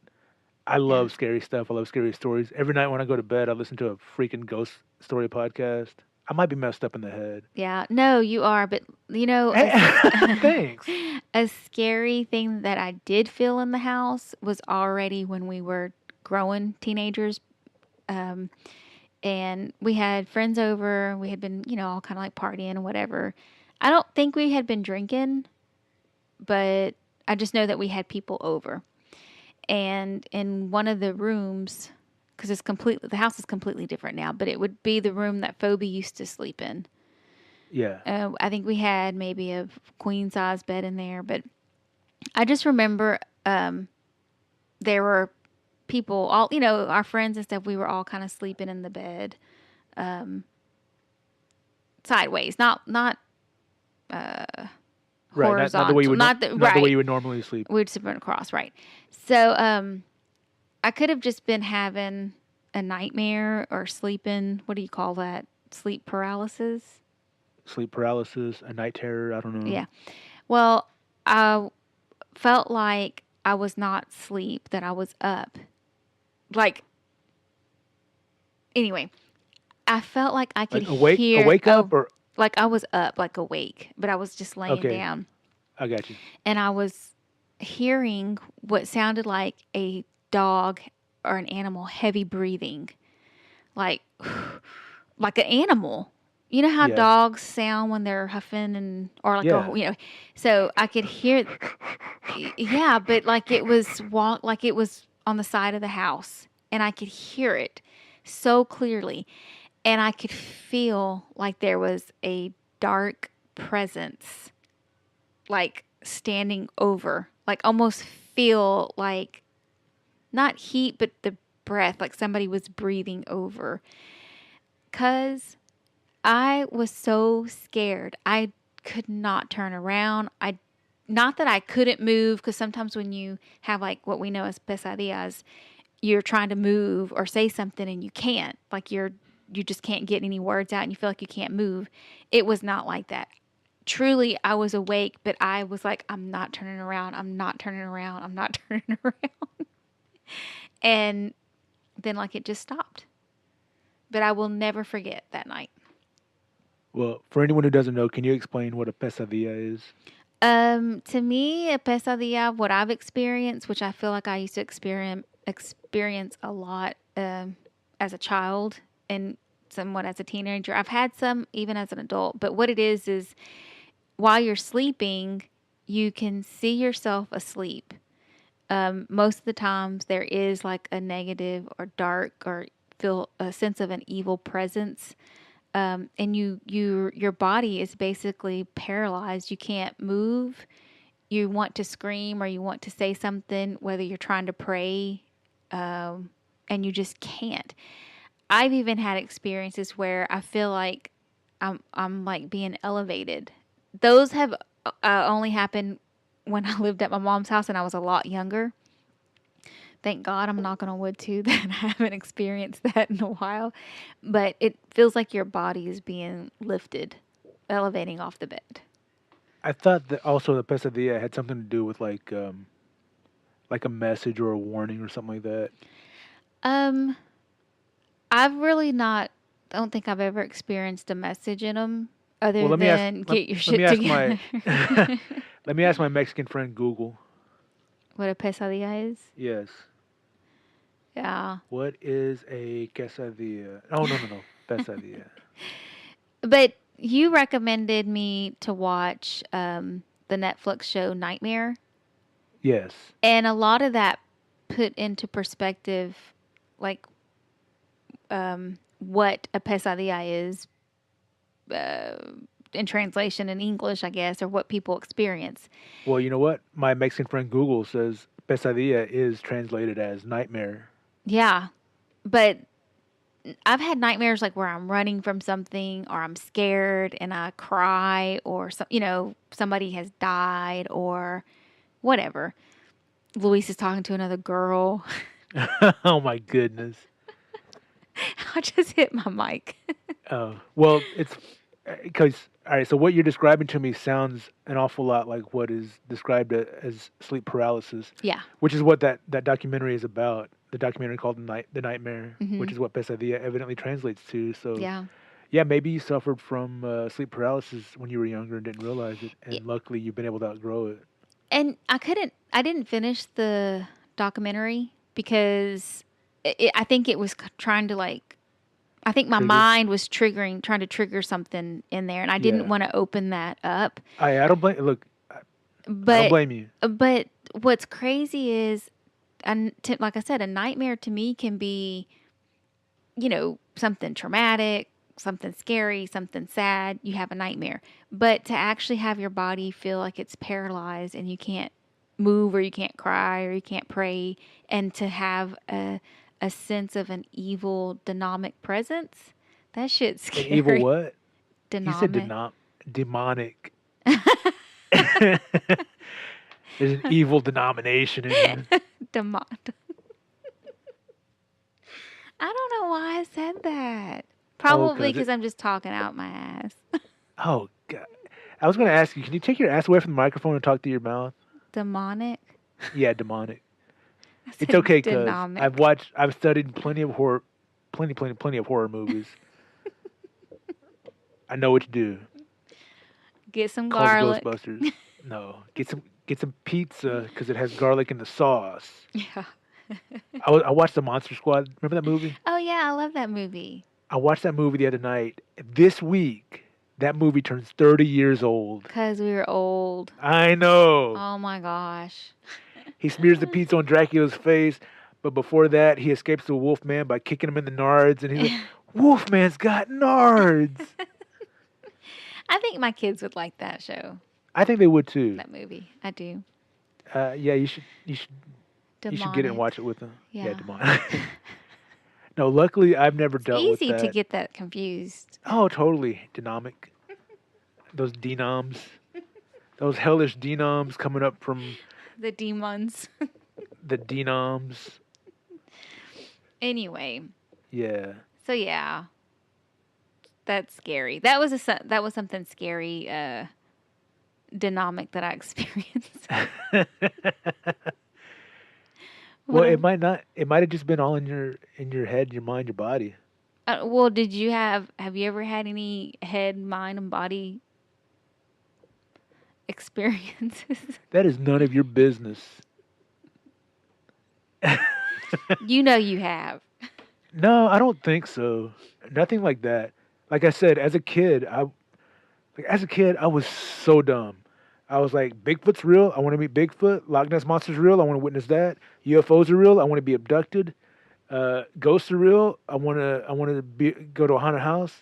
I Yeah. love scary stuff. I love scary stories. Every night when I go to bed, I listen to a freaking ghost story podcast. I might be messed up in the head. Yeah. No, you are, but Thanks. a scary thing that I did feel in the house was already when we were growing teenagers. Um, and we had friends over. We had been, all kind of like partying and whatever. I don't think we had been drinking, but I just know that we had people over. And in one of the rooms, because the house is completely different now, but it would be the room that Phoebe used to sleep in. Yeah. I think we had maybe a queen size bed in there, but I just remember there were people, all our friends and stuff. We were all kind of sleeping in the bed, sideways, not Right. Not the way you horizontal, would not the not the way right. you would normally sleep. We'd sleep across, right? So I could have just been having a nightmare or sleeping. What do you call that? Sleep paralysis. Sleep paralysis, a night terror. I don't know. Yeah. Well, I felt like I was not asleep, that I was up. Like, anyway, I felt like I could Like awake, hear, awake up, or like I was up, like awake, but I was just laying okay, down. I got you. And I was hearing what sounded like a dog or an animal heavy breathing, like, like an animal. You know how Yeah, dogs sound when they're huffing and or like yeah. so I could hear, yeah, but like it was like it was on the side of the house, and I could hear it so clearly, and I could feel like there was a dark presence, like standing over, like almost feel like not heat, but the breath, like somebody was breathing over. 'Cause I was so scared. I could not turn around. Not that I couldn't move, because sometimes when you have like what we know as pesadillas, you're trying to move or say something and you can't. Like you just can't get any words out and you feel like you can't move. It was not like that. Truly, I was awake, but I was like, I'm not turning around. I'm not turning around. I'm not turning around. And then like it just stopped. But I will never forget that night. Well, for anyone who doesn't know, can you explain what a pesadilla is? To me, a pesadilla, what I've experienced, which I feel like I used to experience a lot as a child and somewhat as a teenager. I've had some even as an adult, but what it is while you're sleeping, you can see yourself asleep. Most of the times, there is like a negative or dark or feel a sense of an evil presence, and your body is basically paralyzed. You can't move. You want to scream or you want to say something, whether you're trying to pray, and you just can't. I've even had experiences where I feel like I'm like being elevated. Those have only happened when I lived at my mom's house and I was a lot younger. Thank God I'm knocking on wood too that I haven't experienced that in a while. But it feels like your body is being lifted, elevating off the bed. I thought that also the pesadilla had something to do with like a message or a warning or something like that. Um, I've really not, don't think I've ever experienced a message in them Well, other let me ask than let, get your let me shit ask together. my let me ask my Mexican friend Google. What a pesadilla is? Yes. Yeah. What is a quesadilla? Oh no, pesadilla. But you recommended me to watch the Netflix show Nightmare. Yes. And a lot of that put into perspective, like what a pesadilla is uh, in translation in English, I guess, or what people experience. Well, you know what? My Mexican friend Google says pesadilla is translated as nightmare. Yeah. But I've had nightmares like where I'm running from something or I'm scared and I cry or somebody has died or whatever. Luis is talking to another girl. Oh my goodness. I just hit my mic. Well, it's because all right. So what you're describing to me sounds an awful lot like what is described as sleep paralysis, Yeah. which is what that documentary is about. The documentary called the Nightmare, Hmm. which is what pesadilla evidently translates to. So Yeah. yeah, maybe you suffered from sleep paralysis when you were younger and didn't realize it, Yeah. and luckily you've been able to outgrow it. And I didn't finish the documentary because I think it was trying to like, I think my Trigger. mind was trying to trigger something in there and I didn't Yeah. want to open that up. I don't blame. Look, I don't But, blame you. but what's crazy is, like I said, a nightmare to me can be, something traumatic, something scary, something sad. You have a nightmare. But to actually have your body feel like it's paralyzed and you can't move or you can't cry or you can't pray, and to have a sense of an evil dynamic presence, that shit's An evil scary. what? He said Dynamic. demonic. There's an evil denomination in you. Demon. I don't know why I said that. Oh, Probably cause because it. I'm just talking out my ass. Oh God. I was going to ask you. Can you take your ass away from the microphone and talk to your mouth? Demonic. Yeah, demonic. I It's said okay, cause dynamic. I've studied plenty of horror movies. I know what to do. Get some Call the garlic. Ghostbusters. No, get some pizza because it has garlic in the sauce. Yeah. I watched the Monster Squad. Remember that movie? Oh yeah, I love that movie. I watched that movie the other night. This week, that movie turns 30 years old. Cause we were old. I know. Oh my gosh. He smears the pizza on Dracula's face, but before that, he escapes the Wolfman by kicking him in the nards, and he's like, "Wolfman's got nards." I think my kids would like that show, I think they would too. that movie. I do. Yeah, you should get it and Demonic. watch it with them. Yeah, Yeah. demonic. No, luckily I've never It's dealt with easy to that. get that confused. Oh, totally dynamic. Those denoms, those hellish denoms coming up from The demons. the denoms. Anyway, Yeah. so yeah, that's scary. That was something scary, dynamic that I experienced. Well, What a, it might not. It might have just been all in your head, your mind, your body. well, did you have you ever had any head, mind, and body experiences? That is none of your business. You know you have. No, I don't think so. Nothing like that. Like I said, as a kid, I was so dumb. I was like, Bigfoot's real. I want to meet Bigfoot. Loch Ness monster's real. I want to witness that. UFOs are real. I want to be abducted. Ghosts are real. I want to go to a haunted house.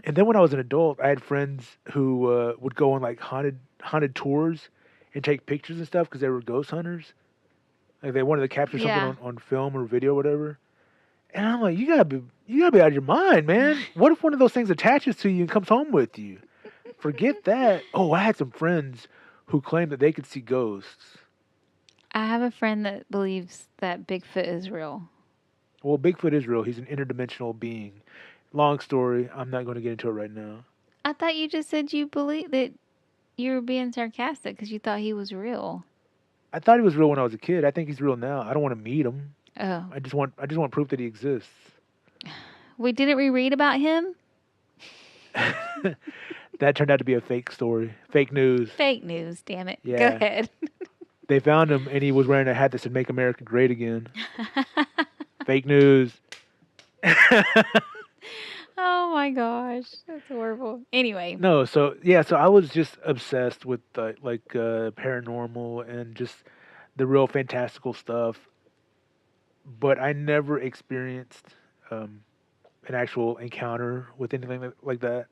And then when I was an adult, I had friends who would go on like haunted tours and take pictures and stuff because they were ghost hunters. Like they wanted to capture something Yeah. on film or video or whatever. And I'm like, you gotta be out of your mind, man. What if one of those things attaches to you and comes home with you? Forget that. Oh, I had some friends who claimed that they could see ghosts. I have a friend that believes that Bigfoot is real. Well, Bigfoot is real. He's an interdimensional being. Long story. I'm not going to get into it right now. I thought you just said you believe that you were being sarcastic because you thought he was real. I thought he was real when I was a kid. I think he's real now. I don't want to meet him. Oh. I just want proof that he exists. Wait, didn't we read about him? That turned out to be a fake story. Fake news. Fake news, damn it. Go Yeah. ahead. They found him and he was wearing a hat that said "Make America Great Again." Fake news. Oh my gosh. That's horrible. Anyway. No, so yeah, so I was just obsessed with paranormal and just the real fantastical stuff, but I never experienced an actual encounter with anything like that.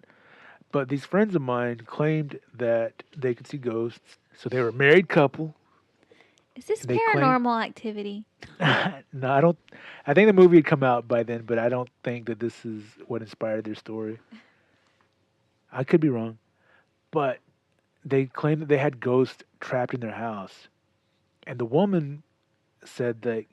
But these friends of mine claimed that they could see ghosts. So they were a married couple. Is this They claimed paranormal activity? no, I don't. I think the movie had come out by then, but I don't think that this is what inspired their story. I could be wrong, but they claimed that they had ghosts trapped in their house, and the woman said that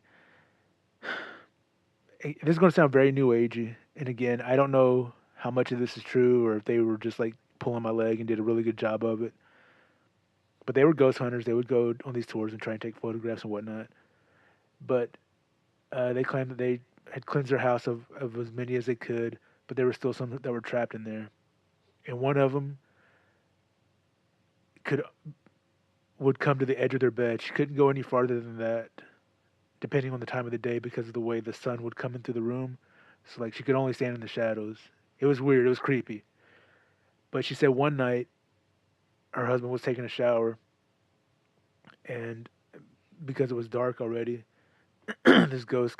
this is going to sound very new agey. And again, I don't know how much of this is true or if they were just like pulling my leg and did a really good job of it. But they were ghost hunters. They would go on these tours and try and take photographs and whatnot. But they claimed that they had cleansed their house of as many as they could, but there were still some that were trapped in there. And one of them would come to the edge of their bed. She couldn't go any farther than that, depending on the time of the day, because of the way the sun would come into the room. So like she could only stand in the shadows. It was weird. It was creepy. But she said one night her husband was taking a shower, and because it was dark already, this ghost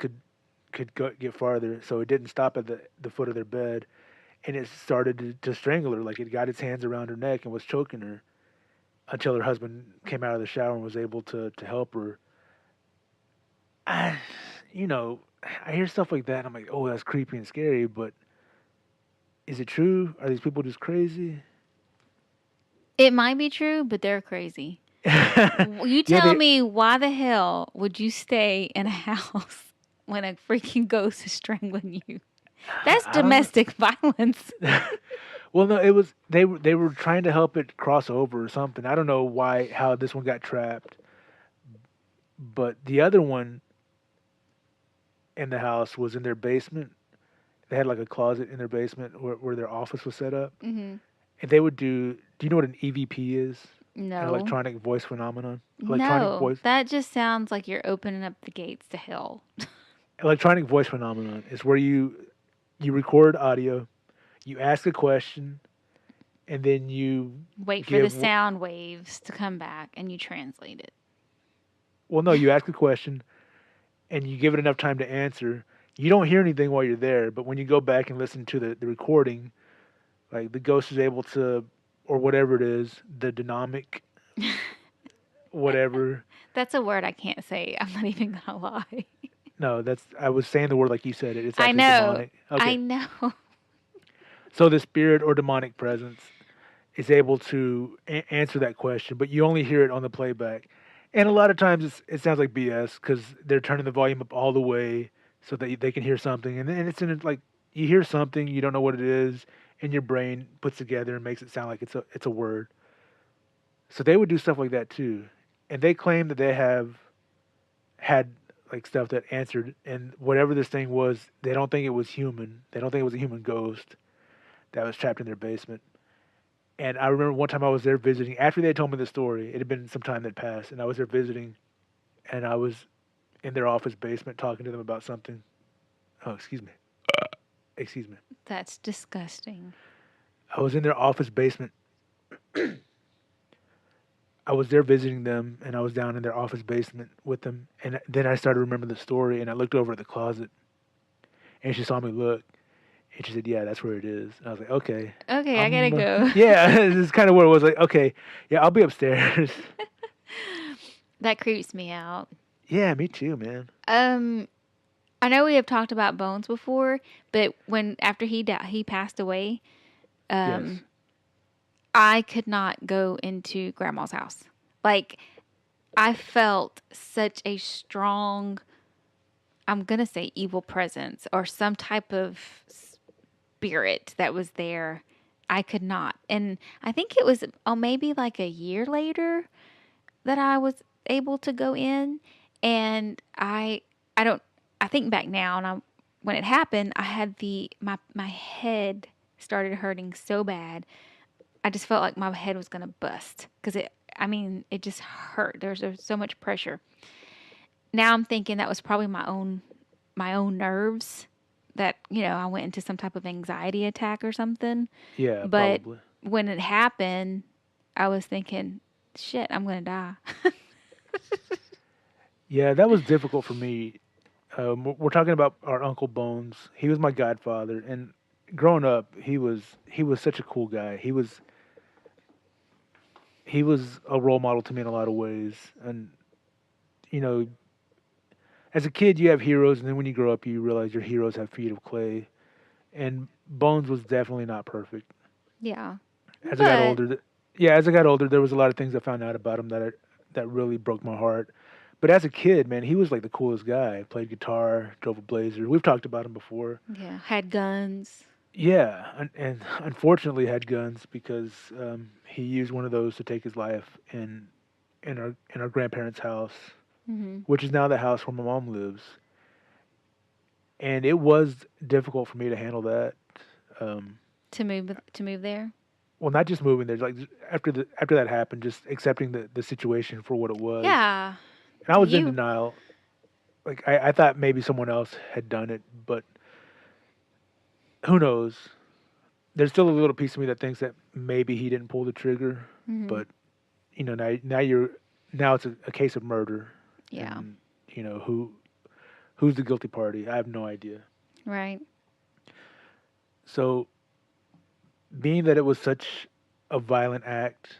get farther. So it didn't stop at the foot of their bed, and it started to strangle her. Like it got its hands around her neck and was choking her until her husband came out of the shower and was able to help her. I hear stuff like that and I'm like, oh, that's creepy and scary, but is it true? Are these people just crazy? It might be true, but they're crazy. You Yeah, tell me, why the hell would you stay in a house when a freaking ghost is strangling you? That's I don't domestic violence. Well, no, they were trying to help it cross over or something. I don't know how this one got trapped, but the other one in the house was in their basement. They had like a closet in their basement where their office was set up, Hmm. and they would do. Do you know what an EVP is? An No. electronic voice phenomenon. Electronic No. voice. That just sounds like you're opening up the gates to hell. Electronic voice phenomenon is where you record audio, you ask a question, and then you Wait for the give. sound waves to come back and you translate it. Well, no, you ask a question, and you give it enough time to answer. You don't hear anything while you're there, but when you go back and listen to the recording, like the ghost is able to, or whatever it is, the dynamic, whatever. That's a word I can't say. I'm not even going to lie. No, I was saying the word like you said it. It's I actually know. demonic. Okay. I know. So the spirit or demonic presence is able to answer that question, but you only hear it on the playback. And a lot of times it sounds like BS because they're turning the volume up all the way so that they can hear something. And then it's in like you hear something, you don't know what it is, and your brain puts together and makes it sound like it's a word. So they would do stuff like that too. And they claim that they have had like stuff that answered, and whatever this thing was, they don't think it was human. They don't think it was a human ghost that was trapped in their basement. And I remember one time I was there visiting. After they told me the story, it had been some time that passed, and I was there visiting, and I was in their office basement talking to them about something. Oh, excuse me. Excuse me. That's disgusting. I was in their office basement. I was there visiting them, and I was down in their office basement with them. And then I started to remember the story, and I looked over at the closet, and she saw me look, and she said, "Yeah, that's where it is." And I was like, "Okay, Okay, I gotta go. yeah." This is kind of where it was like, "Okay, yeah, I'll be upstairs." That creeps me out. Yeah, me too, man. I know we have talked about Bones before, but when after he passed away, Yes. um, I could not go into Grandma's house. Like I felt such a strong, I'm gonna say evil presence or some type of spirit that was there. I could not, and I think it was maybe like a year later that I was able to go in, and I don't I think back now, and when it happened, I had my head started hurting so bad. I just felt like my head was gonna bust because it just hurt. There's so much pressure. Now I'm thinking that was probably my own nerves that I went into some type of anxiety attack or something. Yeah, But probably. when it happened, I was thinking, shit, I'm gonna die. Yeah, that was difficult for me. We're talking about our Uncle Bones. He was my godfather, and growing up, he was such a cool guy. He was a role model to me in a lot of ways. And you know, as a kid, you have heroes, and then when you grow up, you realize your heroes have feet of clay. And Bones was definitely not perfect. Yeah. As I got But older, yeah, as I got older, there was a lot of things I found out about him that really broke my heart. But as a kid, man, he was like the coolest guy. Played guitar, drove a Blazer. We've talked about him before. yeah, had guns. Yeah, and unfortunately had guns because he used one of those to take his life in our grandparents' house, Hmm. which is now the house where my mom lives. And it was difficult for me to handle that. Um, To move there. well, not just moving there, like after that happened, just accepting the situation for what it was. Yeah. And I was in You. denial. Like I thought maybe someone else had done it, but who knows? There's still a little piece of me that thinks that maybe he didn't pull the trigger, Hmm. but now it's a case of murder, Yeah. and who's the guilty party? I have no idea. Right. So, being that it was such a violent act,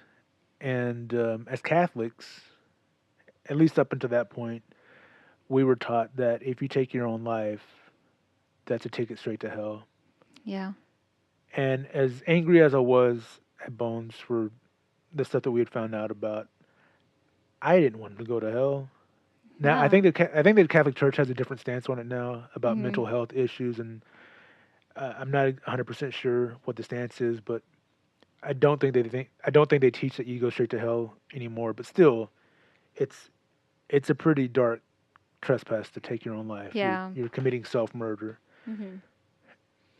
and as Catholics, at least up until that point, we were taught that if you take your own life, that's a ticket straight to hell. Yeah. And as angry as I was at Bones for the stuff that we had found out about, I didn't want him to go to hell. Now No. I think the Catholic Church has a different stance on it now about Hmm. mental health issues, and I'm not 100% sure what the stance is, but I don't think they teach that you go straight to hell anymore. But still, it's it's a pretty dark trespass to take your own life. Yeah. You're committing self murder, Hmm.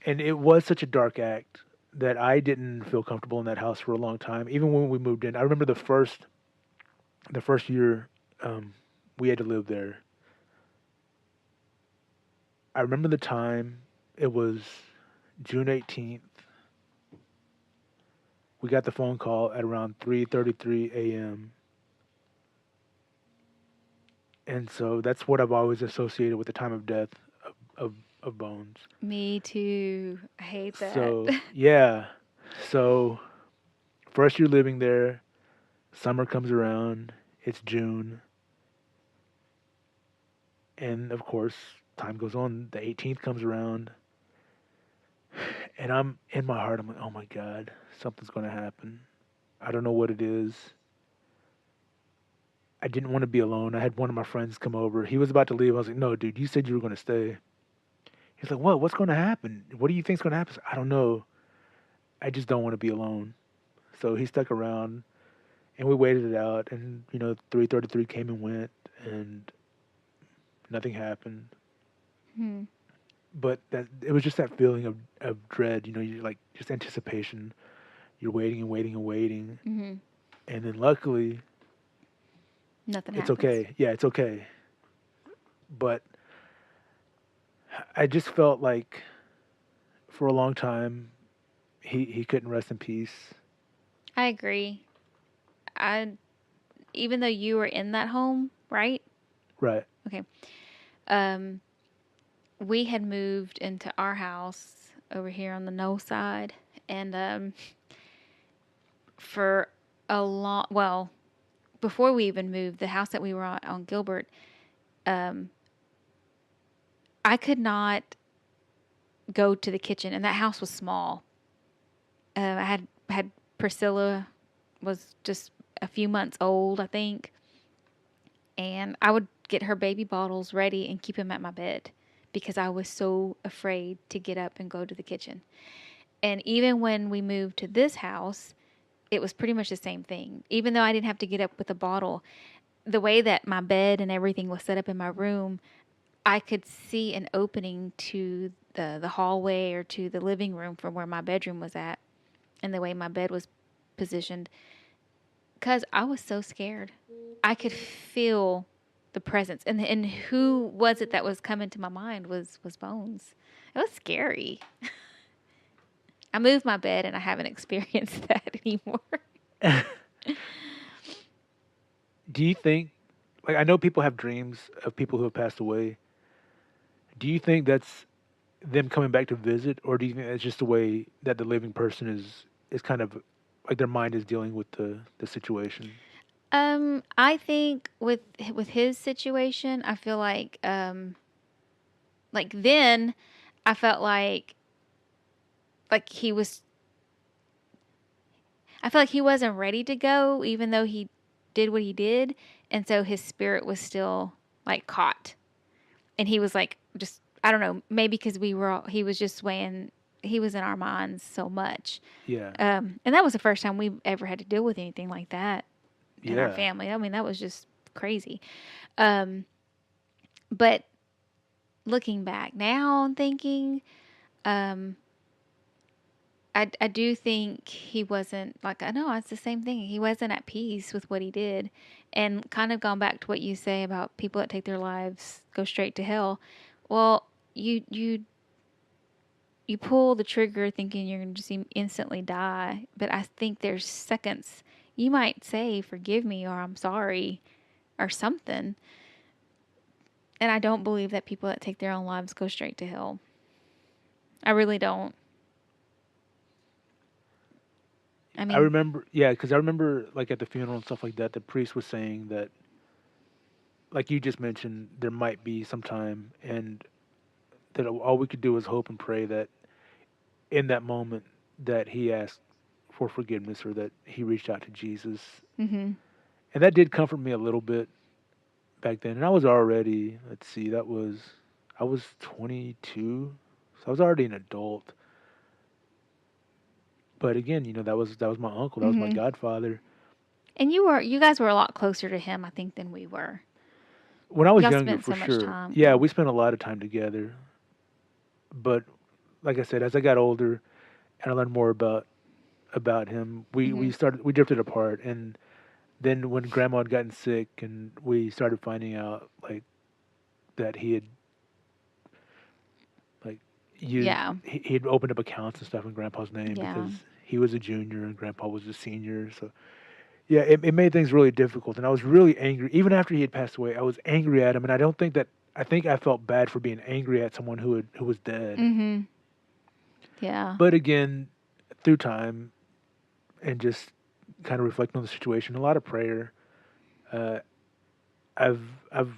and it was such a dark act that I didn't feel comfortable in that house for a long time. Even when we moved in, I remember the first year we had to live there. I remember the time. It was June 18th. We got the phone call at around 3:33 a.m. And so that's what I've always associated with the time of death of of, of Bones. Me too. I hate that. So yeah, so first year living there, summer comes around. It's June, and of course, time goes on. The 18th comes around, and I'm in my heart. I'm like, oh my god, something's going to happen. I don't know what it is. I didn't want to be alone. I had one of my friends come over. He was about to leave. I was like, no, dude, you said you were going to stay. He's like, what? What's going to happen? What do you think's going to happen? I said, I don't know. I just don't want to be alone. So he stuck around, and we waited it out. And 3:33 came and went, and Nothing happened. Hmm. But that it was just that feeling of dread. You know, you like just anticipation. You're waiting and waiting and waiting, Hmm. and then luckily Nothing it's happens. okay. Yeah, it's okay. But I just felt like for a long time he couldn't rest in peace. I agree. I Even though you were in that home, right? Right. Okay. Um, we had moved into our house over here on the Knoll side, and for a long, well, before we even moved, the house that we were on Gilbert, um, I could not go to the kitchen, and that house was small. I had Priscilla was just a few months old, I think, and I would get her baby bottles ready and keep them at my bed because I was so afraid to get up and go to the kitchen. And even when we moved to this house, it was pretty much the same thing. Even though I didn't have to get up with a bottle, the way that my bed and everything was set up in my room, I could see an opening to the hallway or to the living room from where my bedroom was at, and the way my bed was positioned, because I was so scared. I could feel the presence, and who was it that was coming to my mind was Bones. It was scary. I moved my bed, and I haven't experienced that anymore. Do you think, like, I know people have dreams of people who have passed away. Do you think that's them coming back to visit, or do you think it's just the way that the living person is kind of like their mind is dealing with the situation? I think with his situation, I feel like then I felt like he was I felt like he wasn't ready to go, even though he did what he did, and so his spirit was still like caught, and he was like just I don't know, maybe because he was just swaying, he was in our minds so much, Yeah. and that was the first time we ever had to deal with anything like that in our Yeah. family. I mean, that was just crazy. Um, but looking back now and thinking, um, I do think he wasn't like I know it's the same thing. He wasn't at peace with what he did, and kind of gone back to what you say about people that take their lives go straight to hell. Well, you pull the trigger thinking you're going to just instantly die, but I think there's seconds you might say forgive me or I'm sorry or something, and I don't believe that people that take their own lives go straight to hell. I really don't. I I mean, remember, yeah, because I remember like at the funeral and stuff like that, the priest was saying that, like you just mentioned, there might be some time, and that all we could do is hope and pray that in that moment that he asked for forgiveness or that he reached out to Jesus, mm-hmm, and that did comfort me a little bit back then. And I was already, let's see, I was 22, so I was already an adult. But again, that was my uncle, that was my mm-hmm. godfather. And you guys were a lot closer to him, I think, than we were. When I was Y'all younger, spent for so much sure, time. yeah, Well, we spent a lot of time together. But like I said, as I got older and I learned more about him, mm-hmm, we drifted apart. And then when Grandma had gotten sick, and we started finding out like that he had like used yeah, he had opened up accounts and stuff in Grandpa's name yeah, because he was a junior and Grandpa was a senior. So yeah, it made things really difficult, and I was really angry. Even after he had passed away, I was angry at him, and I think I felt bad for being angry at someone who was dead. mm-hmm, yeah, But again, through time and just kind of reflecting on the situation, a lot of prayer, uh, I've I've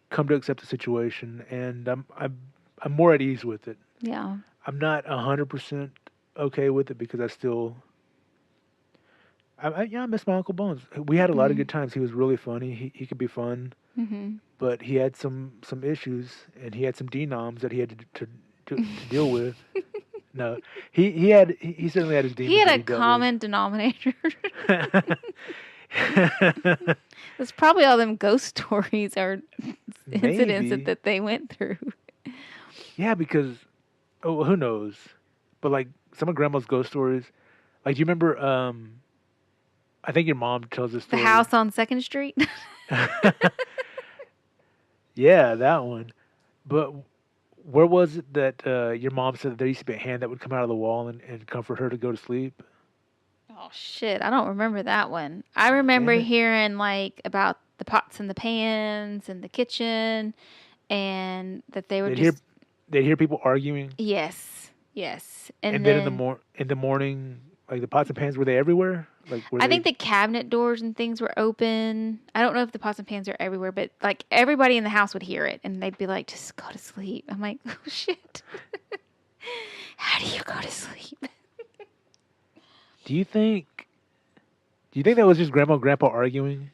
come to accept the situation, and I'm more at ease with it. yeah, I'm not 100% okay with it because I miss my Uncle Bones. We had a lot of mm-hmm, good times. He was really funny. He could be fun, mm-hmm. but he had some issues, and he had some denoms that he had to deal with. No, he certainly had his He demons had that a he dealt with. common denominator. It's probably all them ghost stories or incidents maybe. that they went through. Yeah, because oh, who knows? But like some of Grandma's ghost stories, like do you remember? I think your mom tells this The story. house on Second Street. Yeah, that one. But where was it that your mom said that there used to be a hand that would come out of the wall and comfort her to go to sleep? Oh shit, I don't remember that one. I Oh, remember damn it! hearing like about the pots and the pans and the kitchen and that they were They'd hear just they'd hear people arguing, yes, yes. And and then then in the morning, like the pots and pans, were they everywhere? Like were I they? think the cabinet doors and things were open. I don't know if the pots and pans are everywhere, but like everybody in the house would hear it and they'd be like, just go to sleep. I'm like, oh shit. How do you go to sleep? Do you think? Do you think that was just Grandma and Grandpa arguing,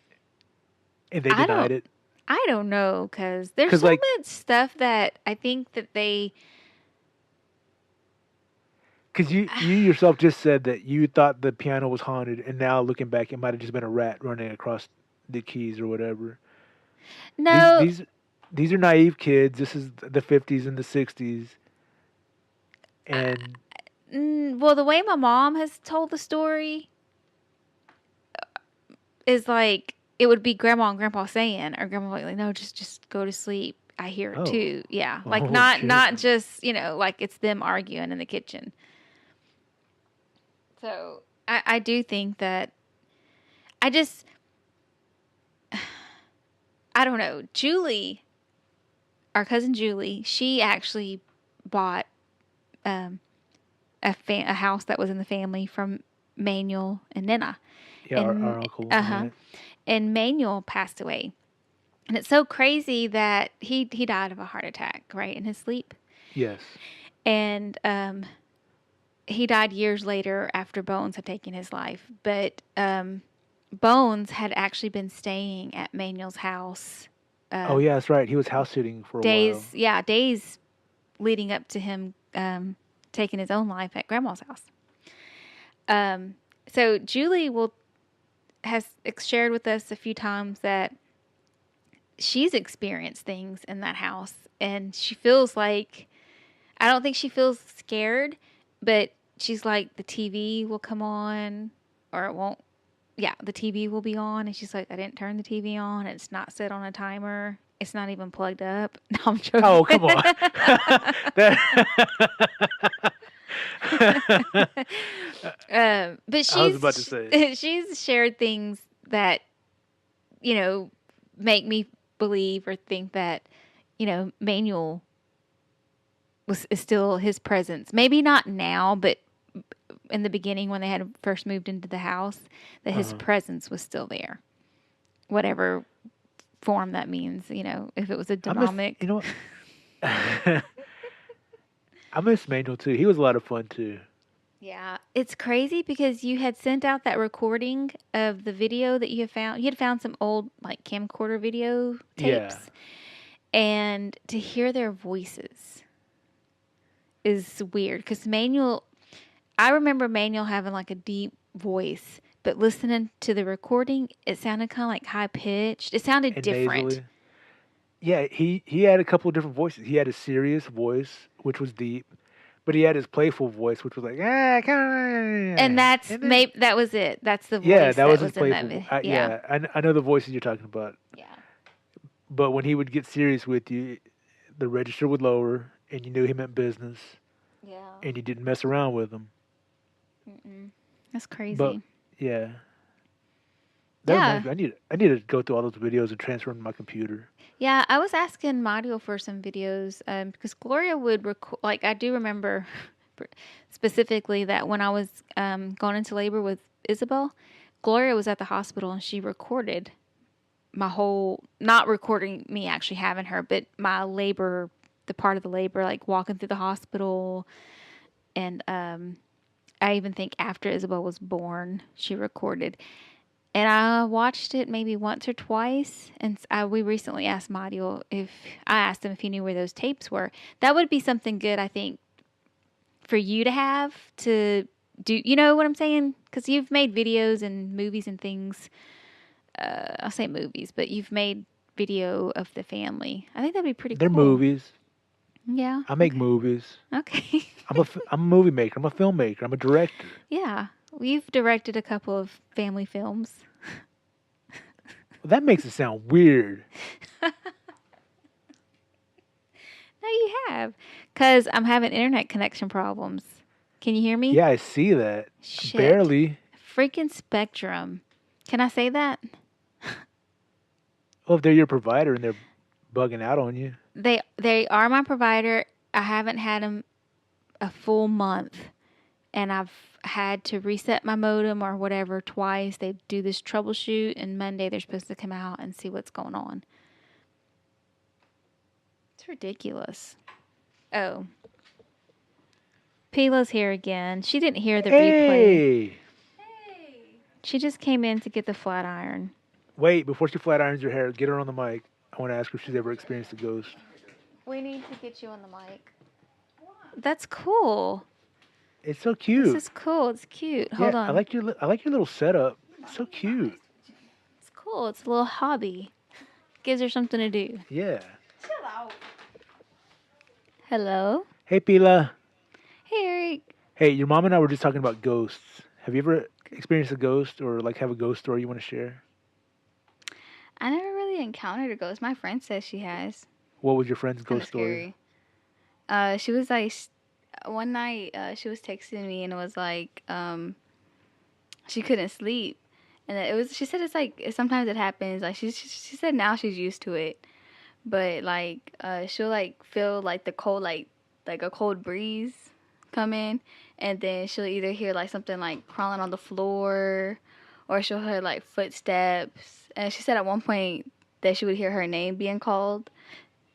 and they I denied don't it? I don't know because there's Because so like, much stuff that I think that they because you yourself just said that you thought the piano was haunted, and now looking back, it might have just been a rat running across the keys or whatever. These no. these these are naive kids. This is the 50s and the 60s, and Well, the way my mom has told the story is like it would be grandma and grandpa saying, or grandma like, no, just go to sleep. I hear it oh, too. Yeah, like oh shit. not just like it's them arguing in the kitchen. So I do think that I just I don't know. Julie, our cousin Julie, she actually bought um, a house that was in the family from Manuel and Nina, Yeah, and our uncle. Yeah. and Manuel passed away. And it's so crazy that he died of a heart attack, right, in his sleep. Yes. And he died years later after Bones had taken his life. But Bones had actually been staying at Manuel's house Oh yeah, that's right. He was house sitting for a while. days leading up to him taking his own life at Grandma's house. So Julie has shared with us a few times that she's experienced things in that house, and she feels like I don't think she feels scared, but she's like the TV will come on or it won't. Yeah, the TV will be on, and she's like, I didn't turn the TV on. It's not set on a timer. It's not even plugged up. No, I'm joking. Oh come on. That But I was about to say. she's shared things that you know make me believe or think that Manuel is still his presence. Maybe not now, but in the beginning when they had first moved into the house, that his Uh-huh. presence was still there, whatever form that means. If it was a I miss demonic. you know what? I miss Manuel too. He was a lot of fun too. Yeah, it's crazy because you had sent out that recording of the video that you had found. You had found some old like camcorder video Yeah. tapes, and to hear their voices is weird because I remember Manuel having like a deep voice, but listening to the recording, it sounded kind of like high pitched. It sounded And different. nasally. Yeah, he had a couple of different voices. He had a serious voice, which was deep, but he had his playful voice, which was like, ah, come And on. that's And then, maybe that was it. That's the yeah, voice that that was his was in that playful. video. Yeah. Yeah, I know the voices you're talking about. Yeah. But when he would get serious with you, the register would lower, and you knew he meant business, Yeah. and you didn't mess around with him. Mm-mm. That's But crazy. yeah, that Yeah. reminds me. I need to go through all those videos and transfer them to my computer. Yeah, I was asking Mario for some videos because Gloria would record. Like, I do remember specifically that when I was going into labor with Isabel, Gloria was at the hospital and she recorded my whole, not recording me actually having her, but my labor, the part of the labor, like walking through the hospital. And I even think after Isabel was born, she recorded. And I watched it maybe once or twice. And we recently asked Mario if I asked him if he knew where those tapes were. That would be something good, I think, for you to have to do. You know what I'm saying? Because you've made videos and movies and things. I'll say movies, but you've made video of the family. I think that'd be pretty They're cool. movies. Yeah. I make movies. Okay. I'm a movie maker. I'm a filmmaker. I'm a director. Yeah. We've directed a couple of family films. Well, that makes it sound weird. No, you have. Because I'm having internet connection problems. Can you hear me? Yeah, I see that. Shit. Barely. Freaking Spectrum. Can I say that? Well, if they're your provider and they're bugging out on you. They are my provider. I haven't had them a full month. And I've had to reset my modem or whatever twice. They do this troubleshoot. And Monday they're supposed to come out and see what's going on. It's ridiculous. Oh. Pila's here again. She didn't hear the replay. Hey. She just came in to get the flat iron. Wait, before she flat irons your hair, get her on the mic. I want to ask her if she's ever experienced a ghost. We need to get you on the mic. That's cool. It's so cute. This is cool. It's cute. Hold on. I like your little setup. It's so cute. It's cool. It's a little hobby. Gives her something to do. Yeah. Chill out. Hello. Hey, Pila. Hey, Eric. Hey, your mom and I were just talking about ghosts. Have you ever experienced a ghost or like have a ghost story you want to share? I never really encountered a ghost. My friend says she has. What was your friend's ghost story? She was like, one night she was texting me and it was like, she couldn't sleep, and it was. She said it's like sometimes it happens. Like she said now she's used to it, but like she'll like feel like the cold like a cold breeze come in, and then she'll either hear like something like crawling on the floor, or she'll hear like footsteps. And she said at one point that she would hear her name being called.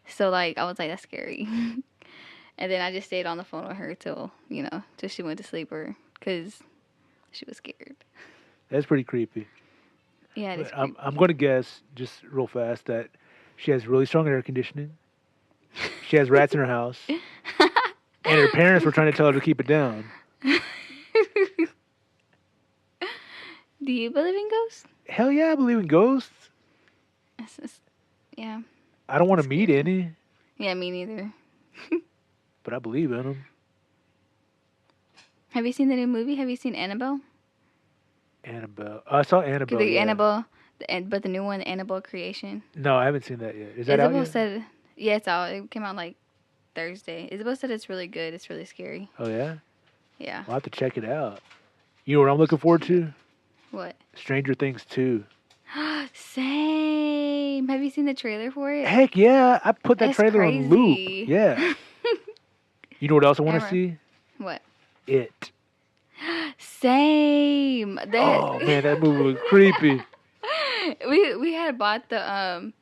So like I was like, that's scary. And then I just stayed on the phone with her till she went to sleep, or because she was scared. That's pretty creepy. Yeah, it is creepy. I'm going to guess just real fast that she has really strong air conditioning. She has rats in her house. And her parents were trying to tell her to keep it down. Do you believe in ghosts? Hell yeah, I believe in ghosts. Yeah. I don't want to meet any. Yeah, me neither. But I believe in them. Have you seen the new movie? Have you seen Annabelle? Annabelle. I saw Annabelle. The Annabelle, but the new one, Annabelle Creation. No, I haven't seen that yet. Is that out yet? Said, yeah, it's out. It came out like Thursday. Isabel said it's really good. It's really scary. Oh, yeah? Yeah. I'll have to check it out. You know what I'm looking forward to? What? Stranger Things 2. Same. Have you seen the trailer for it? Heck yeah. I put that trailer crazy. on loop. Yeah. You know what else I want to see? What? It. Same. Oh, man, that movie was creepy. We had bought the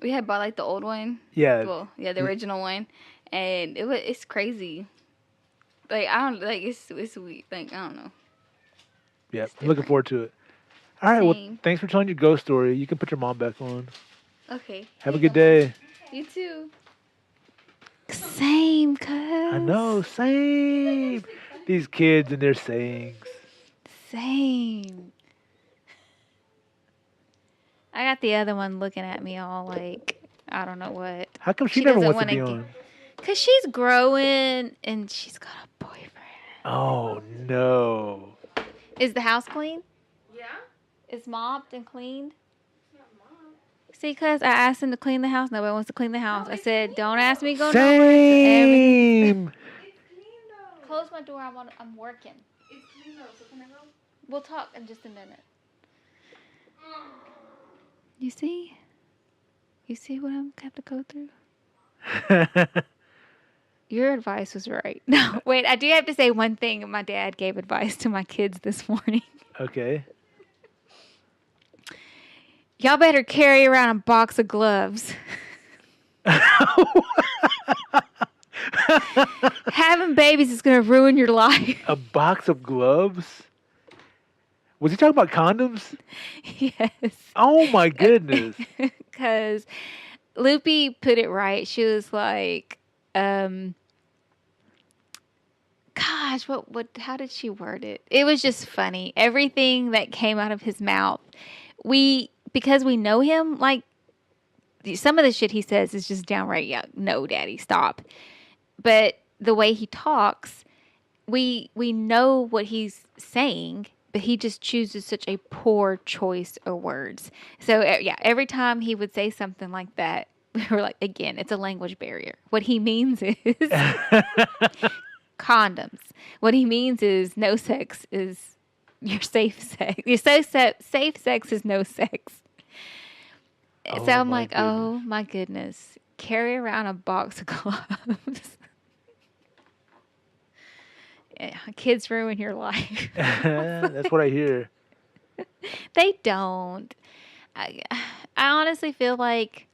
like the old one. Yeah. Well, yeah, the original one, and it's crazy. Like I don't like it's sweet. Like I don't know. Yeah, I'm looking forward to it. All right, well, thanks for telling your ghost story. You can put your mom back on. Okay. Have a good day. You too. Same, cuz. I know, same. These kids and their sayings. Same. I got the other one looking at me all like, I don't know what. How come she never wants to be on? Because she's growing and she's got a boyfriend. Oh, no. Is the house clean? Yeah. It's mopped and cleaned? It's not mopped. See, cuz I asked him to clean the house. Nobody wants to clean the house. I said, don't ask me to go Same. It's clean though. Close my door. I'm working. It's clean though, so can I go? We'll talk in just a minute. You see? You see what I'm have to go through? Your advice was right. No, wait, I do have to say one thing. My dad gave advice to my kids this morning. Okay. Y'all better carry around a box of gloves. Having babies is going to ruin your life. A box of gloves? Was he talking about condoms? Yes. Oh, my goodness. Because Loopy put it right. She was like, gosh, how did she word it? It was just funny. Everything that came out of his mouth, because we know him, like, some of the shit he says is just downright, yeah, no, daddy, stop. But the way he talks, we know what he's saying, but he just chooses such a poor choice of words. So yeah, every time he would say something like that, we were like, again, it's a language barrier. What he means is condoms. What he means is no sex is your safe sex. Your safe sex is no sex. Oh, So I'm my like, goodness. oh my goodness, carry around a box of gloves. Yeah, kids ruin your life. That's what I hear. They don't. I, I honestly feel like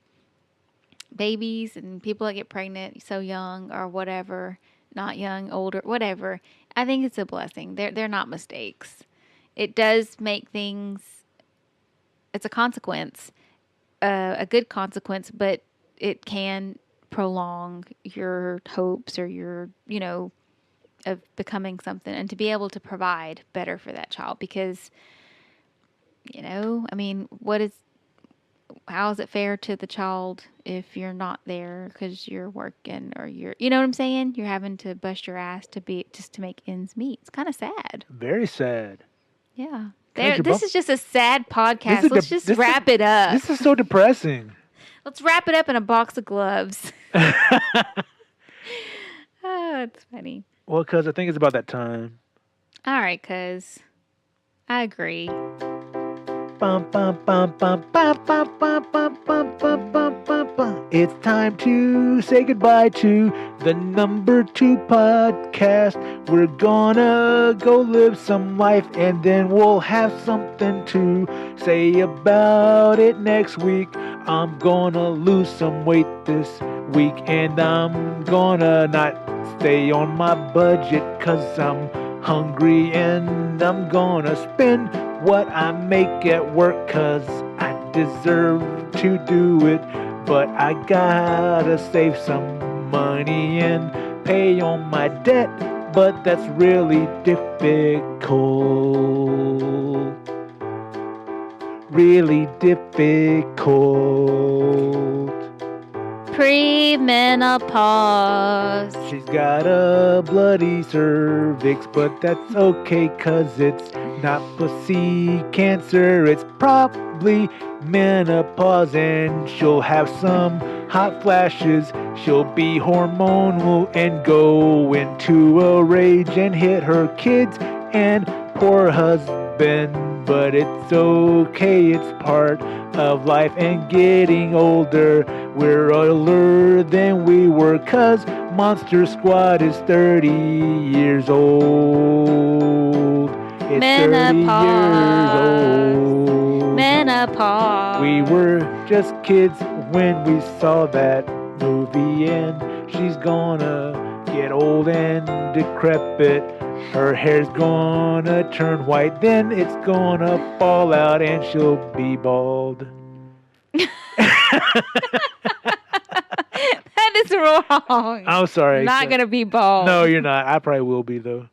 babies and people that get pregnant so young or whatever, not young, older, whatever, I think it's a blessing. They're not mistakes. It does make things, it's a consequence, a good consequence, but it can prolong your hopes or your, of becoming something and to be able to provide better for that child because, I mean, how is it fair to the child if you're not there because you're working or you know what I'm saying? You're having to bust your ass just to make ends meet. It's kind of sad. Very sad. Yeah. Guys, This is just a sad This podcast. is Let's just wrap it up. This is so depressing. Let's wrap it up in a box of gloves. Oh, it's funny. Well, cuz I think it's about that time. All right, cuz I agree. Bum, bum, bum, bum, bum, bum, bum, bum, bum, bum, bum, bum, bum. It's time to say goodbye to the number 2 podcast. We're gonna go live some life and then we'll have something to say about it next week. I'm gonna lose some weight this week and I'm gonna not stay on my budget cause I'm hungry and I'm gonna spend what I make at work cause I deserve to do it, but I gotta save some money and pay on my debt, but that's really difficult. Really difficult. Premenopause. She's got a bloody cervix, but that's okay cause it's not pussy cancer. It's probably menopause and she'll have some hot flashes. She'll be hormonal and go into a rage and hit her kids and poor husband. But it's okay, it's part of life and getting older. We're older than we were cause Monster Squad is 30 years old. It's 30 years old. Menopause. We were just kids when we saw that movie and she's gonna get old and decrepit. Her hair's gonna turn white, then it's gonna fall out and she'll be bald. That is wrong. I'm sorry. Not gonna be bald. No, you're not. I probably will be though.